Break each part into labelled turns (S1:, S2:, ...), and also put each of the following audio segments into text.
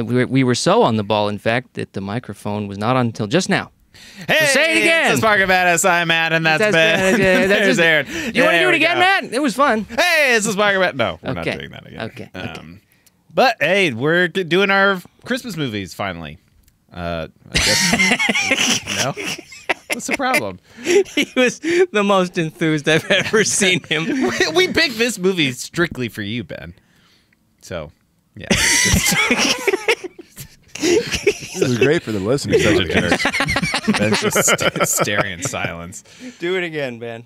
S1: We were so on the ball, in fact, that the microphone was not on until just now.
S2: Hey,
S1: so say it again.
S2: This is Parker Mattis. I'm Matt, and that's Ben. There's Aaron.
S1: You want to do it again, Matt? It was fun.
S2: Hey, this is Parker Mattis. No, we're not doing that again.
S1: Okay.
S2: But hey, we're doing our Christmas movies finally. I guess no. What's the problem?
S1: He was the most enthused I've ever seen him.
S2: We picked this movie strictly for you, Ben. So, yeah.
S3: This is great for the listeners.
S2: Ben's just staring in silence.
S1: Do it again, Ben.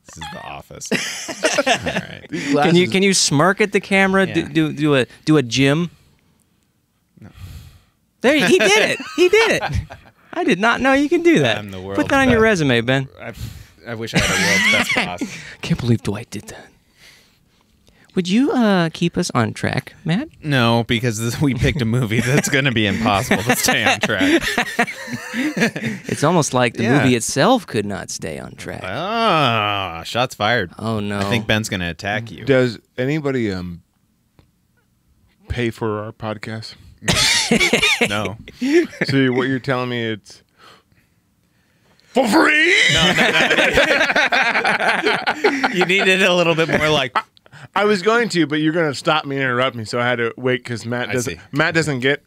S2: This is The Office. All right.
S1: Can you smirk at the camera?
S2: Yeah.
S1: Do a Jim?
S2: No.
S1: There, he did it. He did it. I did not know you can do that.
S2: I'm the world's
S1: Put that on your resume, Ben.
S2: I wish I had a world's best boss.
S1: Can't believe Dwight did that. Would you keep us on track, Matt?
S2: No, because we picked a movie that's going to be impossible to stay on track.
S1: It's almost like the movie itself could not stay on track.
S2: Ah, shots fired.
S1: Oh, no.
S2: I think Ben's going to attack you.
S3: Does anybody pay for our podcast?
S2: No.
S3: So what you're telling me, it's for free?
S2: No. You needed a little bit more like...
S3: I was going to, but you're going to stop me and interrupt me, so I had to wait because Matt doesn't get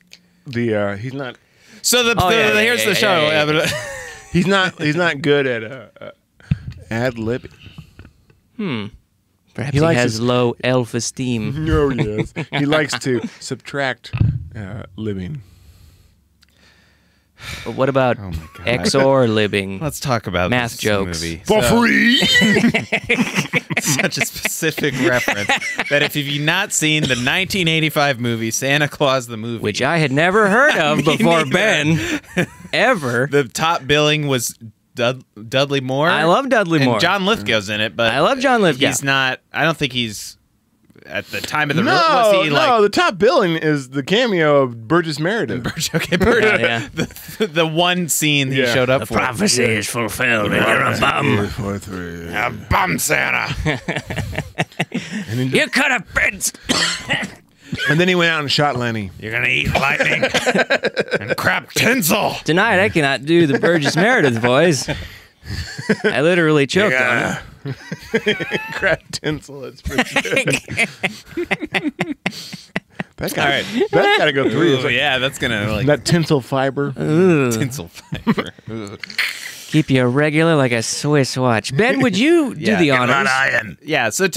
S3: the he's not.
S2: So here's the show.
S3: He's not good at ad lib.
S1: Perhaps he has low elf-esteem.
S3: No, he is. He likes to subtract living.
S1: But what about XOR living?
S2: Let's talk about
S1: math
S2: this
S1: jokes
S2: movie.
S3: For free.
S2: Such a specific reference that if you've not seen the 1985 movie Santa Claus the movie,
S1: which I had never heard of before Ben, ever.
S2: The top billing was Dudley Moore.
S1: I love Dudley Moore.
S2: And John Lithgow's in it, but
S1: I love John Lithgow.
S2: He's not. I don't think he's at the time of the
S3: the top billing is the cameo of Burgess Meredith.
S2: The one scene he showed up for.
S1: The prophecy is fulfilled, and you're a bum.
S2: A bum Santa.
S1: You could have been.
S3: And then he went out and shot Lenny.
S2: You're gonna eat lightning and crap tinsel.
S1: Tonight I cannot do the Burgess Meredith voice. I literally choked on it.
S3: Crap tinsel. That's pretty good. That's gotta go through.
S2: Ooh, yeah, that's gonna
S3: that tinsel fiber.
S2: Tinsel fiber.
S1: Keep you regular like a Swiss watch. Ben, would you do the honors?
S2: Yeah. So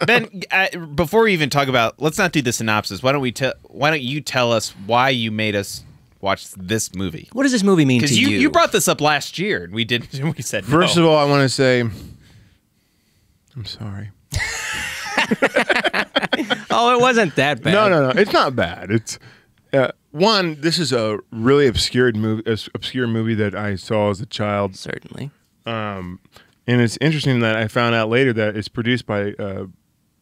S2: Ben, before we even talk about, let's not do the synopsis. Why don't you tell us why you made us watch this movie?
S1: What does this movie mean to you?
S2: Because you brought this up last year, and we didn't. We said no.
S3: First of all, I want to say I'm sorry.
S1: Oh, it wasn't that bad.
S3: No. It's not bad. It's one. This is a really obscure movie that I saw as a child.
S1: Certainly.
S3: And it's interesting that I found out later that it's produced by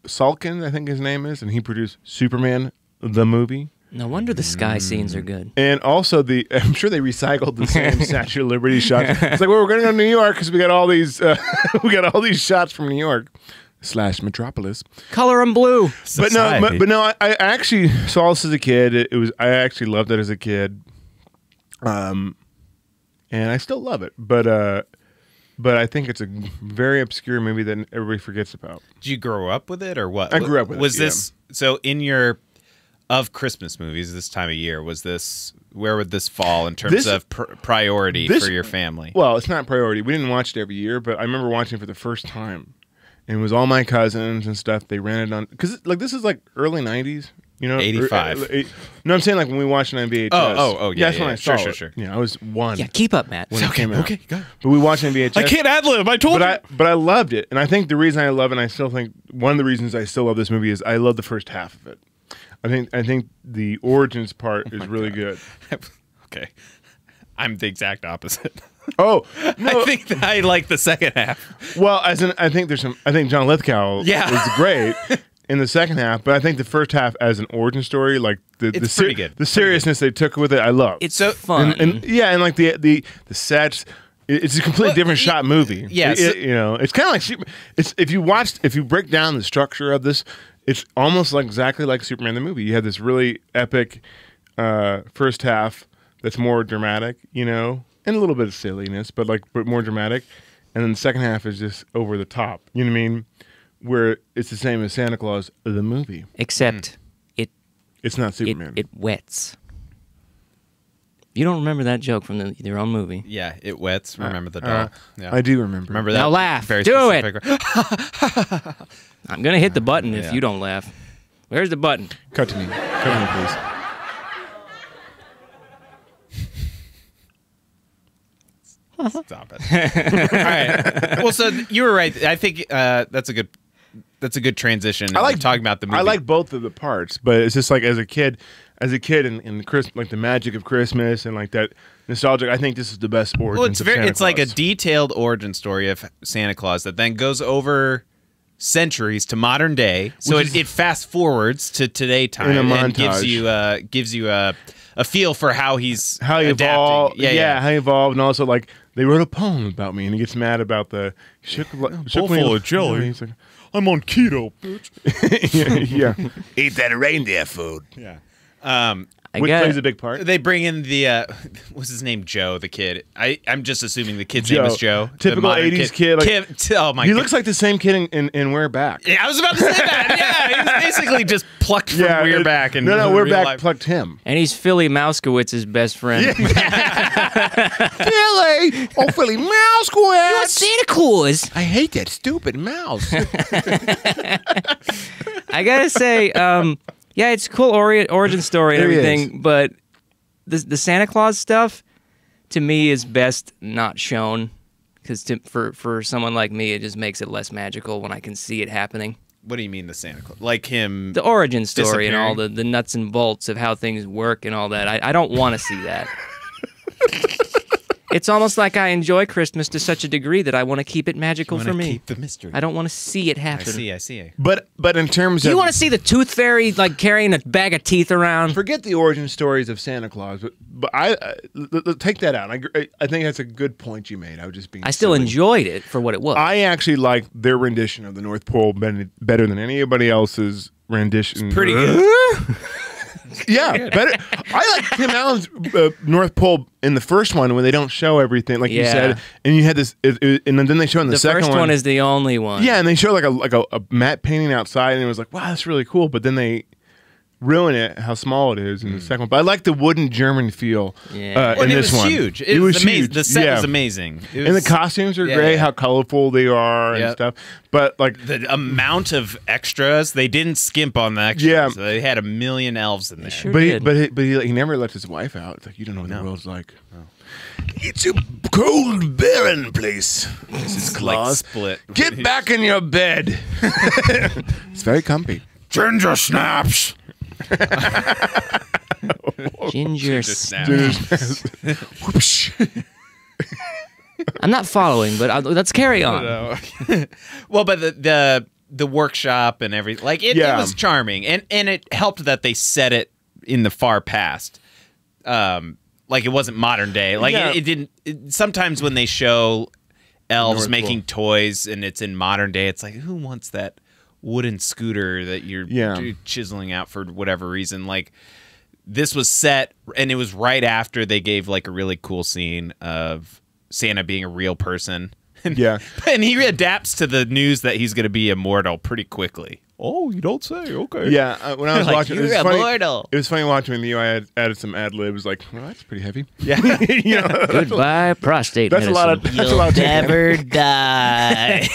S3: Salkin, I think his name is, and he produced Superman the movie.
S1: No wonder the sky scenes are good.
S3: And also I'm sure they recycled the same Statue of Liberty shots. It's like, well, we're going to go to New York because we got all these shots from New York / Metropolis.
S1: Color them blue.
S3: But no, I actually saw this as a kid. I actually loved it as a kid. And I still love it. But I think it's a very obscure movie that everybody forgets about.
S2: Did you grow up with it or what?
S3: I grew up with it.
S2: Was this so in your of Christmas movies this time of year? Where would this fall in terms of priority for your family?
S3: Well, it's not priority. We didn't watch it every year, but I remember watching it for the first time. And it was all my cousins and stuff. They rented on because this is like early 90s, you know,
S2: 85.
S3: No, I'm saying like when we watched it on VHS.
S2: Oh, yeah.
S3: That's when I saw it.
S2: Sure.
S3: Yeah, I was one.
S1: Yeah, keep up, Matt.
S3: When it came out.
S2: Okay, go.
S3: But we watched it on VHS.
S2: I can't ad-lib. I told you.
S3: But I loved it, and I think the reason I love it, and I still think one of the reasons I still love this movie is I love the first half of it. I think the origins part is really good.
S2: Okay, I'm the exact opposite.
S3: Oh, no.
S2: I think that I like the second half.
S3: Well, I think John Lithgow is great in the second half, but I think the first half as an origin story, like
S2: it's pretty good.
S3: The seriousness they took with it, I love.
S1: It's so fun,
S3: and like the sets. It's a completely different shot movie.
S2: Yeah,
S3: it's kind of like if you break down the structure of this. it's almost like exactly like Superman the movie. You have this really epic first half that's more dramatic, you know, and a little bit of silliness, but more dramatic. And then the second half is just over the top. You know what I mean? Where it's the same as Santa Claus the movie,
S1: Except
S3: it's not Superman.
S1: it wets. You don't remember that joke from their own movie?
S2: Yeah, it wets. Remember the doll. Yeah.
S3: I do remember.
S2: Remember that?
S1: Now laugh.
S2: Very
S1: Do it.
S2: specific-
S1: I'm gonna hit the button if
S2: Yeah.
S1: you don't laugh. Where's the button?
S3: Cut to me. Cut to me, please.
S2: Stop it. All right. Well, so you were right. I think that's a good transition.
S3: I like
S2: talking about the movie.
S3: I like both of the parts, but it's just like as a kid in Christmas, like the magic of Christmas and like that nostalgic. I think this is the best origin.
S2: Well, it's like a detailed origin story of Santa Claus that then goes over centuries to modern day. So it fast forwards to today time
S3: In a
S2: and
S3: montage.
S2: gives you a feel for how he
S3: evolved.
S2: adapting.
S3: Yeah, how he evolved, and also like they wrote a poem about me, and he gets mad about the shook me
S4: full of jelly.
S3: He's like,
S4: I'm on keto, bitch.
S3: yeah.
S4: Eat that reindeer food.
S2: Yeah.
S3: Which plays a big part.
S2: They bring in the what's his name, Joe, the kid. I'm just assuming the kid's name is Joe. The
S3: Typical
S2: modern
S3: 80s kid. Like,
S2: oh my
S3: he
S2: god.
S3: looks like the same kid in We're Back.
S2: Yeah, I was about to say that. Yeah, he was basically just plucked from We're Back. And
S3: We're
S2: real
S3: Back
S2: life.
S3: plucked him.
S1: And he's Philly Mouskowitz's best friend.
S3: Philly! Oh, Philly Mouse
S1: Santa Claus?
S3: I hate that stupid mouse.
S1: I gotta say, yeah, it's a cool origin story and
S3: It
S1: everything, but the Santa Claus stuff, to me, is best not shown, because for someone like me, it just makes it less magical when I can see it happening.
S2: What do you mean the Santa Claus? Like him?
S1: The origin story and all
S2: disappearing?
S1: the nuts and bolts of how things work and all that. I don't want to see that. It's almost like I enjoy Christmas to such a degree that I want to keep it magical for me.
S2: Keep the mystery.
S1: I don't want to see it happen.
S2: I see.
S3: But in terms
S1: Do
S3: of
S1: you want to see the tooth fairy like carrying a bag of teeth around?
S3: forget the origin stories of Santa Claus, but take that out. I think that's a good point you made. I was just being.
S1: I still
S3: silly.
S1: enjoyed it for what it was.
S3: I actually like their rendition of the North Pole better than anybody else's rendition.
S2: Pretty good.
S3: Yeah, better. I like Tim Allen's North Pole in the first one when they don't show everything, like you
S1: Yeah.
S3: said, and you had this, and then they show in the second
S1: first one is the only one.
S3: yeah, and they show like a matte painting outside, and it was like, wow, that's really cool. But then they ruin it how small it is in the second one. But I like the wooden German feel
S1: Yeah.
S2: Well,
S3: in
S2: it
S3: this
S2: was
S3: one.
S2: huge.
S3: It was
S2: amazing.
S3: huge.
S2: The set
S3: Yeah.
S2: was amazing. It
S3: And the
S2: was-
S3: costumes are
S2: Yeah,
S3: great,
S2: yeah.
S3: how colorful they are and
S2: Yep.
S3: stuff. But like,
S2: the amount of extras, they didn't skimp on the extras.
S3: Yeah.
S2: So they had a million elves in there.
S1: Sure
S3: but
S1: did.
S3: he never lets his wife out. It's like, you don't know what the world's like. It's a cold, barren place. Mrs.
S2: Like
S3: Claus.
S2: split.
S3: Get back in your bed. It's very comfy.
S4: Ginger snaps.
S1: Ginger
S2: snap.
S3: Whoosh.
S1: I'm not following, but let's carry on.
S2: Well, but the workshop and everything, like it was charming, and it helped that they set it in the far past. Like it wasn't modern day. Like
S3: Yeah.
S2: it didn't. Sometimes when they show elves
S3: North
S2: making
S3: Pole.
S2: toys and it's in modern day, it's like, who wants that wooden scooter that you're chiseling out for whatever reason? Like this was set, and it was right after they gave like a really cool scene of Santa being a real person.
S3: Yeah.
S2: And he adapts to the news that he's going to be immortal pretty quickly.
S4: Oh, you don't say. Okay.
S3: Yeah, when I was
S2: Like,
S3: watching, it
S2: you're
S3: was funny.
S2: immortal.
S3: It was funny watching with you. I added some ad libs, like, well, that's pretty heavy.
S2: Yeah.
S3: You know,
S1: Goodbye, prostate
S3: that's a lot of.
S1: medicine.
S3: That's a lot of.
S2: Never die.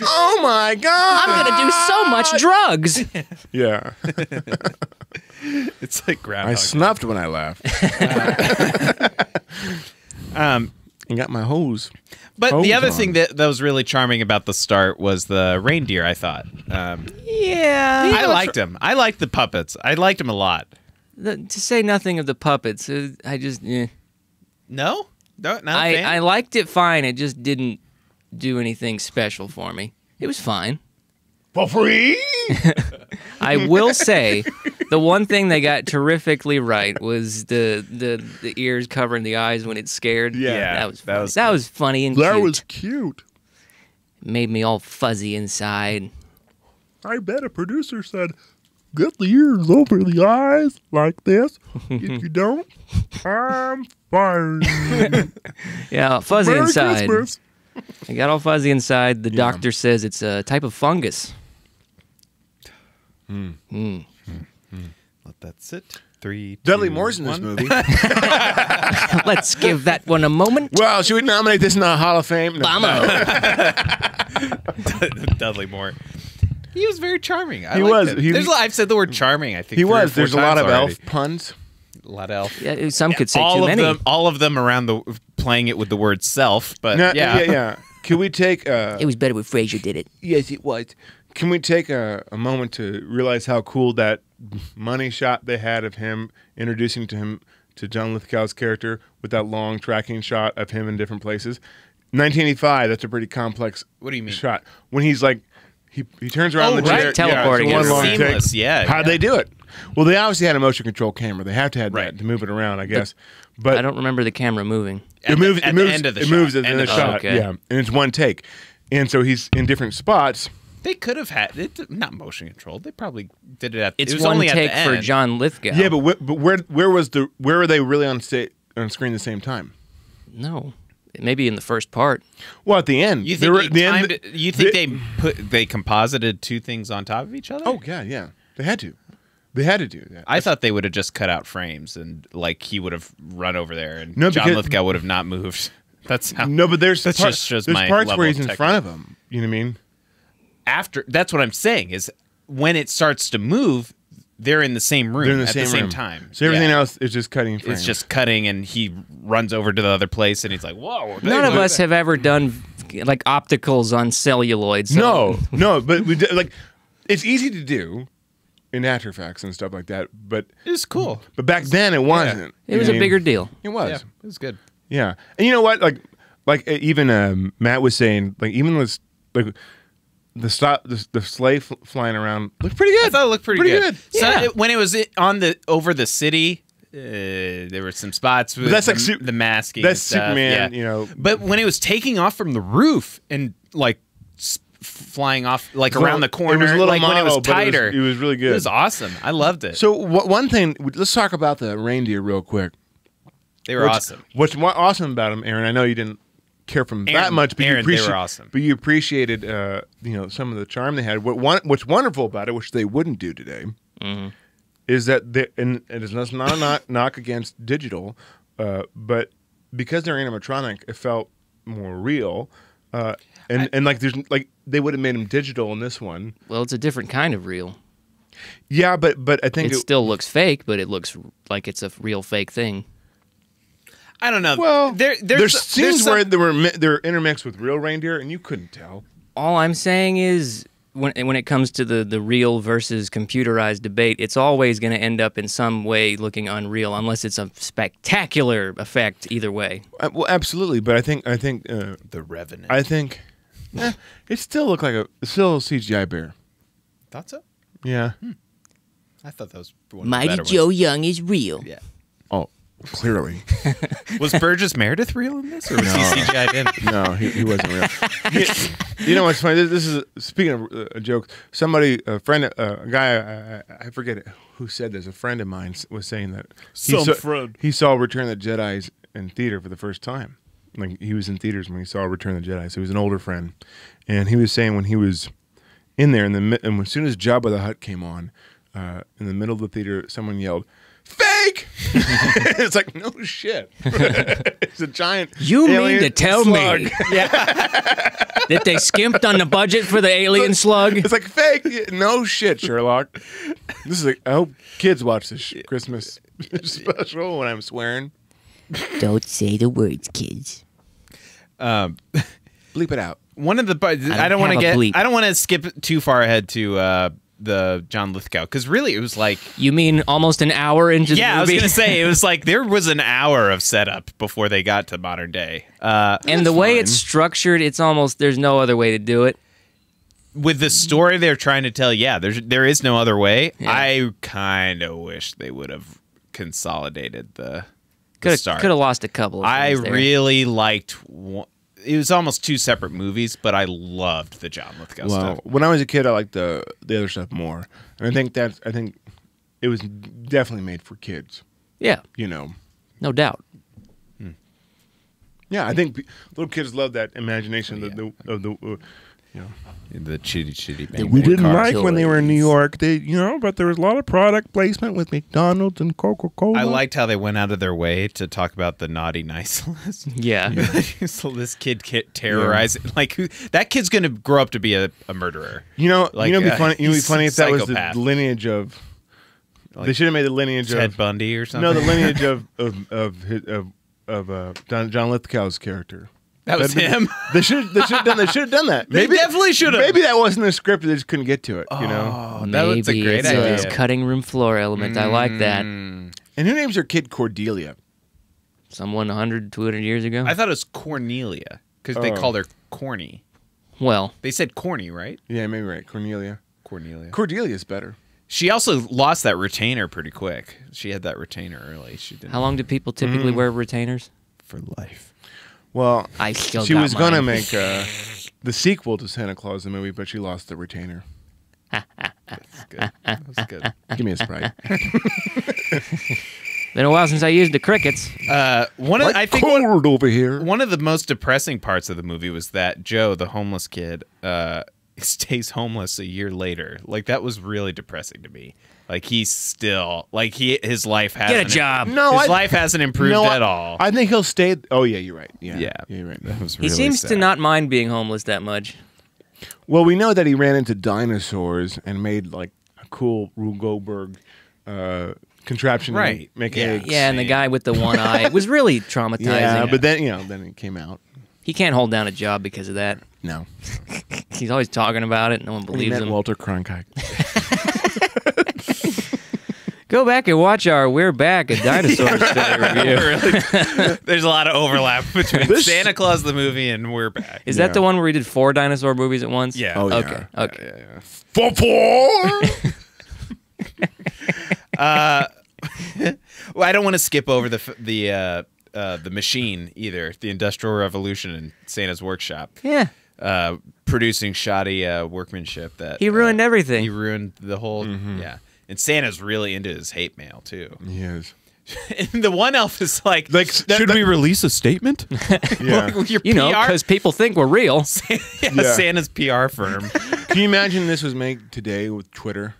S3: Oh my god!
S1: I'm gonna do so much drugs.
S3: Yeah,
S2: It's like
S3: I
S2: Groundhog.
S3: snuffed when I laughed and got my hose.
S2: But
S3: Hose
S2: the other
S3: on.
S2: thing that was really charming about the start was the reindeer, I thought.
S1: Yeah.
S2: I liked him. I liked the puppets. I liked him a lot.
S1: To say nothing of the puppets, I just.
S2: No? Not a fan?
S1: I liked it fine. It just didn't do anything special for me. It was fine.
S3: For free?
S1: I will say, the one thing they got terrifically right was the ears covering the eyes when it's scared.
S3: Yeah,
S1: that was funny.
S2: that was
S1: That was funny and
S3: That
S1: cute.
S3: was cute.
S1: Made me all fuzzy inside.
S3: I bet a producer said, "Get the ears over the eyes like this. If you don't, I'm fired."
S1: Yeah, fuzzy
S3: Merry
S1: inside.
S3: Christmas.
S1: I got all fuzzy inside. The doctor says it's a type of fungus.
S2: Let that sit. 3, 2,
S3: Dudley Moore's in this
S2: 1.
S3: movie.
S1: Let's give that one a moment.
S3: Well, should we nominate this in the Hall of Fame? No.
S2: Dudley Moore. He was very charming. I
S3: He
S2: liked
S3: was.
S2: him. I've said the word charming, I think.
S3: He
S2: 3 or
S3: was.
S2: 4
S3: There's a lot
S2: times
S3: of
S2: already.
S3: elf puns.
S2: A lot of elf.
S1: Yeah, some could say
S2: all
S1: too
S2: of
S1: many.
S2: them. All of them around the playing it with the word self. But
S3: No,
S2: yeah.
S3: yeah. Can we take?
S1: It was better when Frasier did it.
S3: Yes, it was. Can we take a moment to realize how cool that money shot they had of him introducing him to John Lithgow's character with that long tracking shot of him in different places? 1985. That's a pretty complex.
S2: What do you mean?
S3: Shot when he's like he turns around
S2: Oh,
S3: the
S2: right.
S3: chair,
S1: Teleporting.
S3: Yeah, it's
S2: It's
S3: one long
S2: seamless,
S3: take.
S2: yeah,
S3: How'd
S2: yeah.
S3: they do it? Well, they obviously had a motion control camera. They have to have
S2: Right.
S3: that to move it around, I guess. But
S1: I don't remember the camera moving.
S2: At the end of the
S3: it
S2: shot.
S3: moves in
S2: End
S3: the
S2: of the
S3: shot.
S1: okay.
S3: Yeah, and it's one take, and so he's in different spots.
S2: They could have had it, not motion controlled. They probably did it at.
S1: It's
S2: it was
S1: one
S2: only
S1: take
S2: at the
S1: for
S2: end.
S1: John Lithgow.
S3: Yeah, but where were they really on screen at the same time?
S1: No, maybe in the first part.
S3: Well, at the end,
S2: You
S3: They
S2: think
S3: were-
S2: they
S3: the end-
S2: timed, you think they composited 2 things on top of each other?
S3: Oh God, yeah, they had to. They had to do that.
S2: I thought they would have just cut out frames and like he would have run over there and
S3: No,
S2: John
S3: because-
S2: Lithgow would have not moved. That's how.
S3: No, but there's
S2: That just shows my
S3: parts
S2: level
S3: where he's
S2: of
S3: in front of him. You know what I mean?
S2: After that's what I'm saying is when it starts to move, they're in the same room
S3: They're in the
S2: at
S3: same
S2: the same
S3: room.
S2: time.
S3: So everything
S2: Yeah.
S3: else is just cutting frames.
S2: It's just cutting, and he runs over to the other place, and he's like, "Whoa!"
S1: None of us have ever done like opticals on celluloid. So
S3: no, but we did, like it's easy to do in After Effects and stuff like that. But
S2: It's cool.
S3: back then it wasn't.
S1: it was
S3: You
S1: a
S3: know?
S1: bigger deal.
S3: It was.
S2: Yeah, it was good.
S3: Yeah, and you know what? Like even Matt was saying, like even this like the sleigh flying around looked pretty good.
S2: I thought it looked pretty good. So
S1: Yeah.
S2: when it was on the over the city, there were some spots with
S3: that's like
S2: the masking.
S3: That's
S2: and stuff,
S3: Superman,
S2: yeah.
S3: you know.
S2: But when it was taking off from the roof and like flying off like around the corner,
S3: It was a little
S2: like when it
S3: mono,
S2: was
S3: but
S2: tighter,
S3: it was really good.
S2: It was awesome. I loved it.
S3: So one thing, let's talk about the reindeer real quick.
S2: They were awesome.
S3: What's awesome about them, Aaron? I know you didn't care for them that
S2: Aaron-
S3: much, but
S2: Aaron,
S3: you
S2: they were
S3: appreciate.
S2: awesome.
S3: But you appreciated, some of the charm they had. What's wonderful about it, which they wouldn't do today, is that and it's not a knock against digital, but because they're animatronic, it felt more real. And like there's like they would have made them digital in this one.
S1: Well, it's a different kind of real.
S3: Yeah, but I think
S1: It still looks fake, but it looks like it's a real fake thing.
S2: I don't know.
S3: well,
S2: there's
S3: scenes
S2: some-
S3: where they're intermixed with real reindeer, and you couldn't tell.
S1: All I'm saying is when it comes to the real versus computerized debate, it's always going to end up in some way looking unreal unless it's a spectacular effect either way.
S3: Well, absolutely, but I think
S2: the Revenant.
S3: I think it still looked like it's still a CGI bear.
S2: thought so.
S3: Yeah.
S2: I thought that was one of the better ones.
S1: Young is real.
S2: Yeah.
S3: Oh, clearly.
S2: Was Burgess Meredith real in this, or was he CGI'd in?
S3: No, he wasn't real. You know what's funny? This is speaking of a joke. Somebody, a friend, a guy, I forget who said this. A friend of mine was saying that he saw Return of the Jedi in theater for the first time. Like he was in theaters when he saw Return of the Jedi. So he was an older friend, and he was saying when he was in there, and as soon as Jabba the Hutt came on, in the middle of the theater, someone yelled, "Fake!" It's like, no shit. It's a giant.
S1: You mean
S3: alien
S1: to tell
S3: slug.
S1: me that they skimped on the budget for the alien slug?
S3: It's like fake. No shit, Sherlock. This is like, I hope kids watch this Christmas special when I'm swearing.
S1: Don't say the words, kids.
S3: Bleep it out.
S2: One of the I don't want to get. I don't want to skip too far ahead to the John Lithgow because really it was like
S1: You mean almost an hour into the movie?
S2: I was gonna say it was like there was an hour of setup before they got to modern day.
S1: And the way it's structured, it's almost there's no other way to do it.
S2: With the story they're trying to tell, there is no other way.
S1: Yeah.
S2: I kind of wish they would have consolidated the
S1: Could
S2: start.
S1: have lost a couple of
S2: I
S1: things there.
S2: really liked it was almost two separate movies, but I loved the John Lithgow stuff.
S3: When I was a kid, I liked the other stuff more, and I think it was definitely made for kids.
S1: Yeah,
S3: You know.
S1: no doubt.
S3: Yeah, I think little kids love that imagination of the you know.
S2: The chitty bang.
S3: We
S2: bang
S3: didn't
S2: cars.
S3: like when they were in New York. But there was a lot of product placement with McDonald's and Coca-Cola.
S2: I liked how they went out of their way to talk about the naughty nice list.
S1: Yeah.
S2: So this kid terrorizing, that kid's gonna grow up to be a murderer.
S3: It'd be funny. It'd be
S2: he's
S3: funny if that was the
S2: psychopath.
S3: lineage of. They should have made the lineage
S2: Ted
S3: of
S2: Bundy or something.
S3: No, the lineage of John Lithgow's character.
S2: That was him.
S3: They should have done that.
S2: They definitely should have.
S3: Maybe that wasn't a script. They just couldn't get to it.
S2: Oh,
S3: You know.
S2: that was a
S1: Maybe
S2: great
S1: it's
S2: idea.
S1: It's cutting room floor element. I like that.
S3: And who names their kid Cordelia?
S1: Someone 100, 200 years ago.
S2: I thought it was Cornelia because they called her corny.
S1: Well,
S2: They said corny, right?
S3: Yeah, maybe right. Cornelia.
S2: Cornelia.
S3: Cordelia's better.
S2: She also lost that retainer pretty quick. She had that retainer early. She didn't
S1: how long do people typically wear retainers?
S2: for life.
S3: Well,
S1: I still
S3: she
S1: got
S3: was gonna
S1: mine.
S3: make the sequel to Santa Claus the movie, but she lost the retainer.
S2: That's good. That was good.
S3: Give me a Sprite.
S1: Been a while since I used the crickets.
S2: I think
S3: cold over here.
S2: one of the most depressing parts of the movie was that Joe, the homeless kid, stays homeless a year later. Like that was really depressing to me. Like he's still his life hasn't
S1: Get a job.
S2: His life hasn't improved at all.
S3: I think he'll stay. Oh yeah, you're right. Yeah,
S2: yeah,
S3: you're right.
S2: That was
S1: He
S2: really
S1: seems
S2: sad.
S1: to not mind being homeless that much.
S3: Well, we know that he ran into dinosaurs and made like a cool Rube Goldberg contraption
S2: Right.
S3: to make
S2: Yeah.
S3: eggs.
S1: Yeah, and the guy with the one eye. It was really traumatizing.
S3: Yeah, but then then it came out.
S1: He can't hold down a job because of that.
S3: No,
S1: He's always talking about it. No one
S3: he
S1: believes
S3: met
S1: him.
S3: Walter Cronkite.
S1: Go back and watch our We're Back, a Dinosaur Study review.
S2: Really, there's a lot of overlap between Santa Claus the movie and We're Back.
S1: Is that the one where we did 4 dinosaur movies at once?
S2: Yeah.
S3: Oh, yeah.
S1: Okay. Okay.
S2: Well, I don't want to skip over the machine either. The Industrial Revolution and Santa's Workshop.
S1: Yeah.
S2: Producing shoddy workmanship that
S1: He ruined everything.
S2: He ruined the whole yeah. And Santa's really into his hate mail too.
S3: Yes.
S2: And the one elf is like
S4: Should we release a statement?
S3: Yeah.
S2: your
S1: You know,
S2: PR
S1: because people think we're real.
S3: Yeah.
S2: Santa's PR firm.
S3: Can you imagine this was made today with Twitter?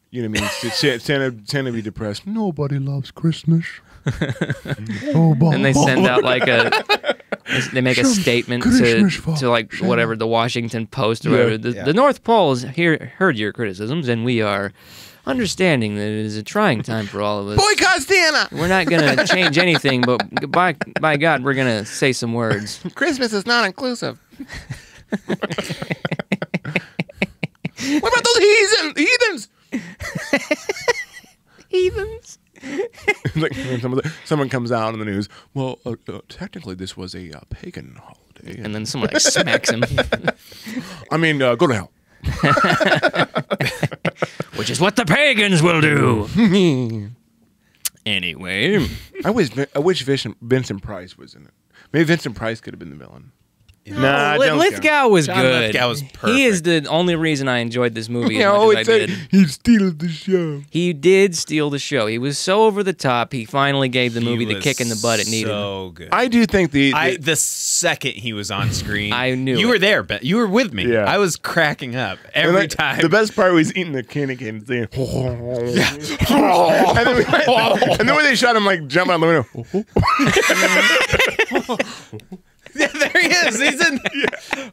S3: You know what I mean? Santa be depressed. Nobody loves Christmas.
S1: And they send out like they make a statement to like whatever, the Washington Post or whatever. The North Pole has heard your criticisms, and we are understanding that it is a trying time for all of us.
S3: Boycott Santa!
S1: We're not going to change anything, but by God, we're going to say some words.
S3: Christmas is not inclusive. What about those heathens?
S1: Heathens.
S3: Like someone comes out in the news. Well, technically, this was a pagan holiday.
S1: And then someone like smacks him,
S3: I mean, go to hell.
S1: which is what the pagans will do. Anyway,
S3: I wish Vincent Price was in it. Maybe Vincent Price could have been the villain. Nah,
S1: Lithgow was
S2: John
S1: good.
S2: Lithgow was
S1: He is the only reason I enjoyed this movie as
S3: No,
S1: much as I did.
S3: he steals the show.
S1: He did steal the show. He was so over the top. He finally gave the movie the kick in the butt it needed.
S2: So good.
S3: I do think the
S2: second he was on screen,
S1: I knew
S2: you
S1: it.
S2: were there, Ben. You were with me.
S3: Yeah.
S2: I was cracking up every time.
S3: The best part was eating the candy cane and saying, and then when they shot him like jump out the window.
S2: Yeah, there he is. He's in.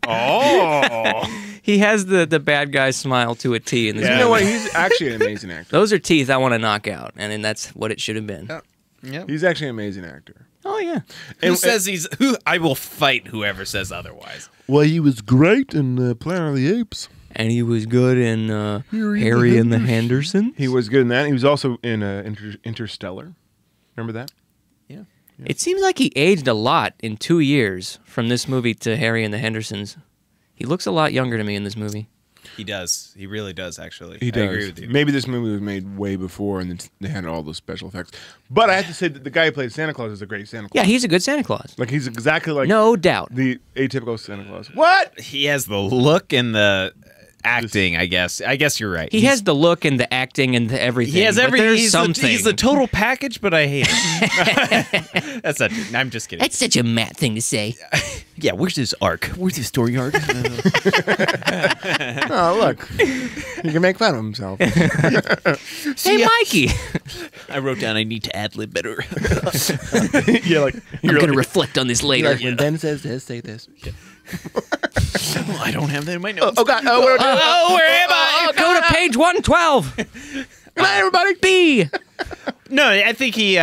S2: Oh,
S1: He has the bad guy smile to a T in this
S3: You
S1: movie.
S3: know what? He's actually an amazing actor.
S1: Those are teeth I want to knock out, and then that's what it should have been.
S2: yeah.
S3: He's actually an amazing actor.
S1: Oh yeah.
S2: Who says he's? Who? I will fight whoever says otherwise.
S3: Well, he was great in Planet of the Apes.
S1: And he was good in Harry and the Hendersons.
S3: He was good in that. He was also in Interstellar. Remember that?
S1: It seems like he aged a lot in 2 years from this movie to Harry and the Hendersons. He looks a lot younger to me in this movie.
S2: He does. He really does, actually.
S3: He does.
S2: I agree with you.
S3: Maybe this movie was made way before, and they had all those special effects. But I have to say that the guy who played Santa Claus is a great Santa Claus.
S1: Yeah, he's a good Santa Claus.
S3: Like he's exactly like
S1: No doubt.
S3: the atypical Santa Claus. What?
S2: He has the look and the acting, I guess. I guess you're right.
S1: He has the look and the acting and the everything.
S2: He has
S1: but
S2: every.
S1: there's
S2: He's
S1: something.
S2: the total package, but I hate him. That's not true. I'm just kidding.
S1: That's such a Matt thing to say.
S2: Yeah, where's his arc? Where's his story arc?
S3: Oh, look. He can make fun of himself.
S1: Hey, Mikey.
S2: I wrote down I need to ad-lib better.
S3: Yeah, like
S1: I'm going to reflect on this later.
S3: when Ben says this, say this.
S2: Well, I don't have that in my notes.
S3: Oh God!
S1: where am I? Go to page 112.
S3: Good night, everybody.
S1: B.
S2: No, I think he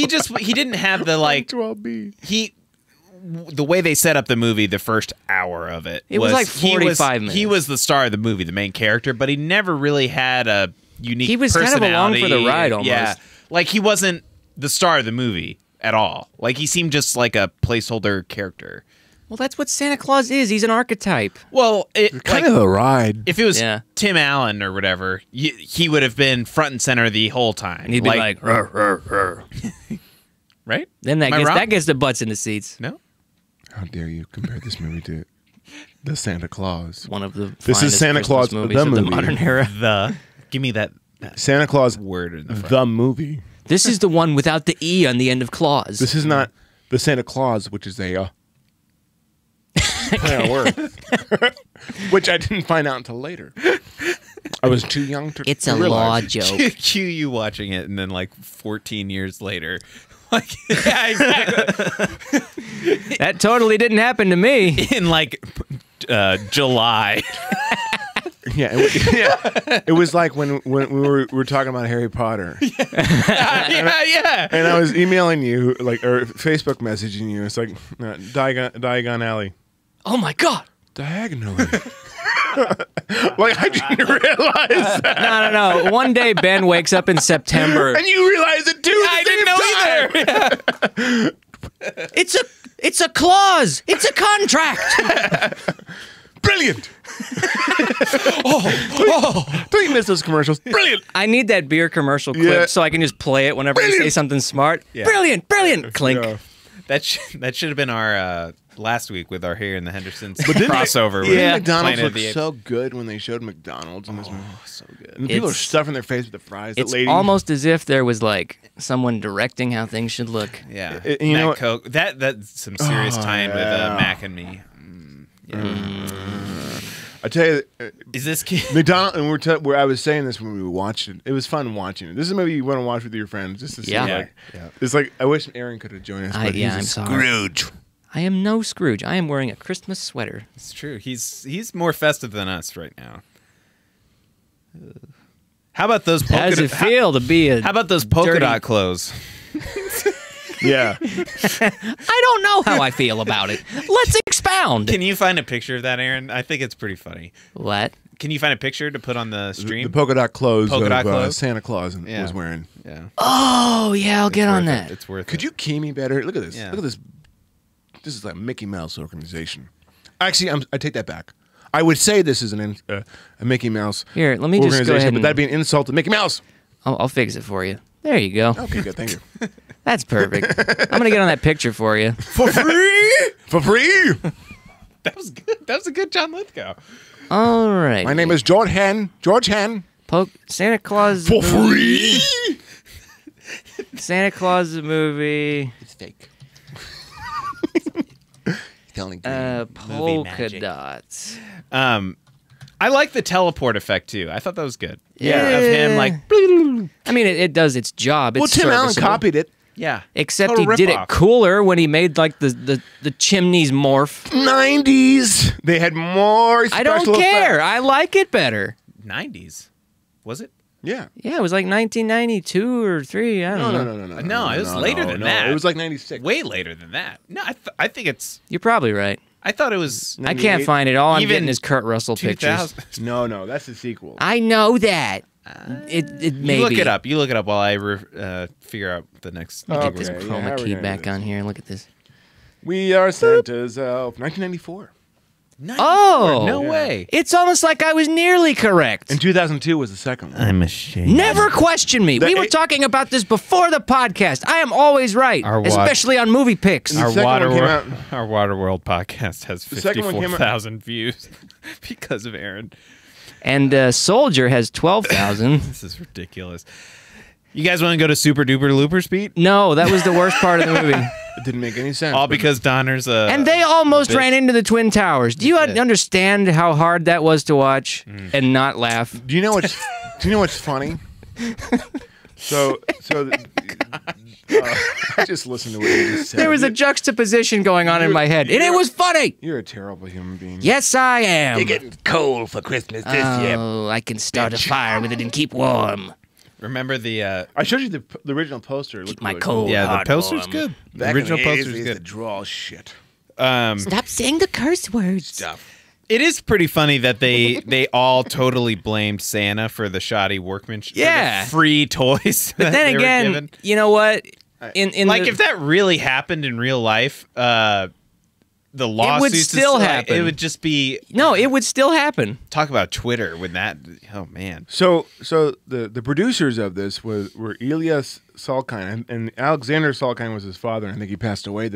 S2: didn't have the like
S3: 12B.
S2: the way they set up the movie, the first hour of it.
S1: It was like 45 minutes.
S2: He was the star of the movie, the main character, but he never really had a unique.
S1: He was kind of along for the ride almost.
S2: Yeah, like he wasn't the star of the movie at all. Like he seemed just like a placeholder character.
S1: Well, that's what Santa Claus is. He's an archetype.
S2: Well,
S3: Kind of a ride.
S2: if it was Tim Allen or whatever, he would have been front and center the whole time.
S1: And he'd be like, "Rrr, rrr, rrr."
S2: right?
S1: Then
S2: Am I wrong?
S1: that gets the butts in the seats.
S2: No.
S3: How dare you compare this movie to the Santa Claus?
S1: One of the
S3: This is
S1: finest
S3: Santa
S1: Christmas
S3: Claus,
S1: movies
S3: the
S1: of the
S3: movie.
S1: modern era.
S2: Give me that
S3: Santa Claus,
S2: word in the front.
S3: the movie.
S1: This is the one without the E on the end of Claus.
S3: This is not the Santa Claus, which is a word, which I didn't find out until later. I was too young to.
S1: It's a
S3: realize.
S1: law joke.
S2: Cue you watching it, and then like 14 years later, like yeah, exactly.
S1: That totally didn't happen to me.
S2: In like July.
S3: Yeah, it was like when we were talking about Harry Potter.
S2: yeah.
S3: And I was emailing you, like, or Facebook messaging you. It's like Diagon Alley.
S1: Oh my God.
S3: Diagonally. Like I didn't realize that.
S1: No. One day Ben wakes up in September.
S3: And you realize it too.
S2: I didn't know either.
S1: It's a clause. It's a contract.
S3: Brilliant. Don't you miss those commercials? Brilliant.
S1: I need that beer commercial clip
S3: Yeah.
S1: so I can just play it whenever you say something smart.
S2: Yeah.
S1: Brilliant. Clink.
S3: Yeah.
S2: That should have been our last week with our Harry and the Hendersons crossover. with
S3: Yeah, McDonald's
S2: Planet of
S3: looked
S2: the Apes.
S3: so good when they showed McDonald's in this movie.
S2: So good.
S3: And people are
S1: It's-
S3: stuffing their face with the fries. That
S1: It's
S3: lady.
S1: almost as if there was like someone directing how things should look.
S2: Yeah,
S3: You know
S2: Matt
S3: what?
S2: Coke. That's some serious time with
S3: yeah.
S2: Mac and me.
S3: I tell you,
S2: Is this kid?
S3: McDonald's, and where I was saying this when we watched it. It was fun watching it. This is a movie you want to watch with your friends, just to see.
S1: Yeah.
S3: Like,
S2: Yeah.
S3: It's like I wish Aaron could have joined us. But he's
S1: I'm
S3: a
S1: sorry.
S3: Scrooge.
S1: I am no Scrooge. I am wearing a Christmas sweater.
S2: It's true. He's more festive than us right now. How about those polka?
S1: How does it feel to be a?
S2: How about those polka
S1: dirty-
S2: dot clothes?
S3: Yeah.
S1: I don't know how I feel about it. Let's expound.
S2: Can you find a picture of that, Aaron? I think it's pretty funny.
S1: What?
S2: Can you find a picture to put on the stream?
S3: The polka dot clothes
S2: Polka dot
S3: of
S2: clothes?
S3: Santa Claus
S2: Yeah.
S3: was wearing.
S2: Yeah.
S1: Oh yeah, I'll get on
S2: Worth it.
S1: that.
S2: It's worth
S3: Could
S2: it.
S3: you key me better? Look at this.
S2: Yeah.
S3: Look at this. This is like a Mickey Mouse organization. Actually, I take that back. I would say this is a Mickey Mouse
S1: Here, let me just go
S3: organization,
S1: ahead
S3: but
S1: and
S3: that'd be an insult to Mickey Mouse.
S1: I'll fix it for you. There you go.
S3: Okay, good. Thank you.
S1: That's perfect. I'm gonna get on that picture for you.
S3: For free? For free?
S2: That was good. That was a good John Lithgow.
S1: All right.
S3: My name is George Hen. George Hen.
S1: Santa Claus.
S3: For free?
S1: Santa Claus movie.
S3: It's fake. Telling
S1: Polka
S2: magic.
S1: dots.
S2: I like the teleport effect too. I thought that was good.
S1: Yeah.
S2: Of him like.
S1: I mean, it does its job. It's
S3: Well, Tim Allen
S1: serviceable.
S3: copied it.
S2: Yeah.
S1: Except
S2: Total
S1: he did
S2: ripoff.
S1: it cooler when he made like the chimneys morph.
S3: 90s. They had more
S1: I don't
S3: special
S1: care.
S3: effects.
S1: I like it better.
S2: 90s. Was it?
S3: Yeah.
S1: Yeah, it was like 1992 or 3. I don't know.
S2: No, it was later than that.
S3: It was like 96.
S2: Way later than that. No, I think it's.
S1: You're probably right.
S2: I thought it was.
S1: I can't find it. All I'm
S2: Even
S1: getting is Kurt Russell pictures.
S2: 2000.
S3: No, that's the sequel.
S1: I know that. It may
S2: You look
S1: be.
S2: it up. You look it up while I figure out the next.
S1: Get this
S3: Okay, yeah,
S1: chroma
S3: how are we
S1: key
S3: gonna
S1: back
S3: do this?
S1: on here. Look at this.
S3: We are Santa's elf. 1994.
S1: Oh,
S2: no way.
S1: It's almost like I was nearly correct.
S3: And 2002 was the second one.
S2: I'm ashamed.
S1: Never question me. We were talking about this before the podcast. I am always right, especially on movie picks.
S2: Our Waterworld podcast has 54,000 views because of Aaron.
S1: And Soldier has 12,000.
S2: This is ridiculous. You guys want to go to Super Duper Looper Speed?
S1: No, that was the worst part of the movie.
S3: It didn't make any sense.
S2: All because Donner's
S1: and they almost ran into the Twin Towers. Do you understand how hard that was to watch and not laugh?
S3: Do you know what's funny? I just listened to what you just said.
S1: There was a juxtaposition going on in my head, and it was funny.
S3: You're a terrible human being.
S1: Yes, I am.
S5: You're getting cold for Christmas this year.
S1: Oh, I can start a fire with it and keep warm.
S2: Remember the...
S3: I showed you the original poster.
S1: Keep my cold.
S2: Yeah, the poster's good. The original poster's good.
S3: The draw shit.
S1: Stop saying the curse words.
S3: Stuff.
S2: It is pretty funny that they all totally blamed Santa for the shoddy workmanship.
S1: Yeah.
S2: For the free toys.
S1: But then again, you know what?
S2: If that really happened in real life, the lawsuits
S1: would still happen.
S2: It would just be
S1: it would still happen.
S2: Talk about Twitter with that. Oh man.
S3: So the producers of this were Elias Salkind and Alexander Salkind was his father. I think he passed away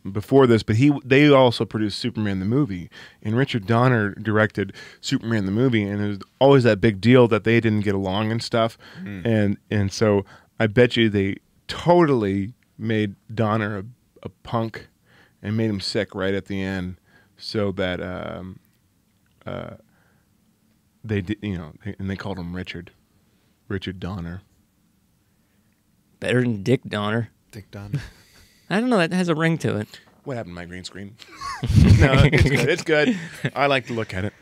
S3: before this, but they also produced Superman the movie, and Richard Donner directed Superman the movie, and it was always that big deal that they didn't get along and stuff, and so I bet you they totally made Donner a punk and made him sick right at the end, so that they did, and they called him Richard Donner.
S1: Better than Dick Donner.
S2: Dick Donner.
S1: I don't know. That has a ring to it.
S3: What happened to my green screen? No, it's good. It's good. I like to look at it.